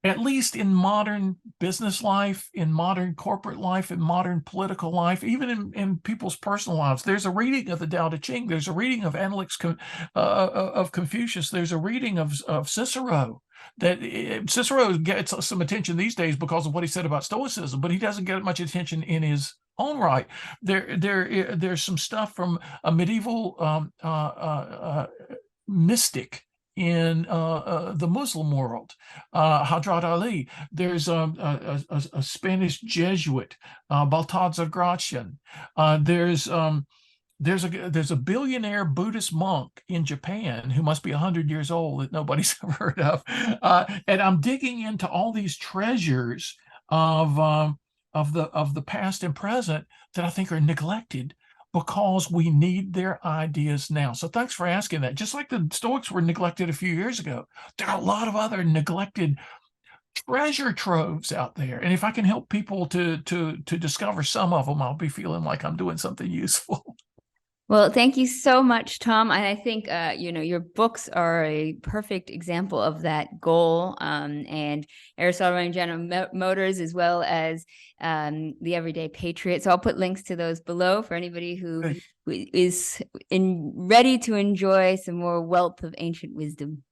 at least in modern business life, in modern corporate life, in modern political life, even in people's personal lives. There's a reading of the Tao Te Ching. There's a reading of of Confucius. There's a reading of Cicero. That Cicero gets some attention these days because of what he said about Stoicism, but he doesn't get much attention in his own right. There's some stuff from a medieval mystic in the Muslim world, Hadrat Ali. There's a Spanish Jesuit, Baltazar Gracian. There's a billionaire Buddhist monk in Japan who must be 100 years old that nobody's ever heard of. And I'm digging into all these treasures of the past and present that I think are neglected because we need their ideas now. So thanks for asking that. Just like the Stoics were neglected a few years ago, there are a lot of other neglected treasure troves out there. And if I can help people to discover some of them, I'll be feeling like I'm doing something useful. Well, thank you so much, Tom. And I think, your books are a perfect example of that goal. And Aristotle and General Motors, as well as The Everyday Patriot. So I'll put links to those below for anybody who is ready to enjoy some more wealth of ancient wisdom.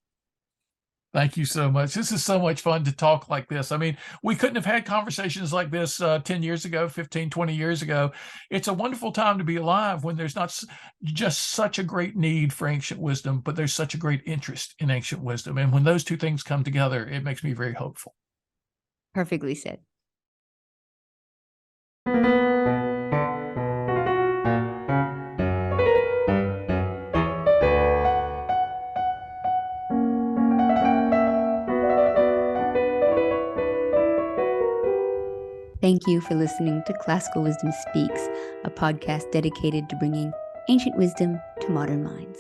Thank you so much. This is so much fun to talk like this. I mean, we couldn't have had conversations like this 10 years ago, 15, 20 years ago. It's a wonderful time to be alive when there's not just such a great need for ancient wisdom, but there's such a great interest in ancient wisdom. And when those two things come together, it makes me very hopeful. Perfectly said. Thank you for listening to Classical Wisdom Speaks, a podcast dedicated to bringing ancient wisdom to modern minds.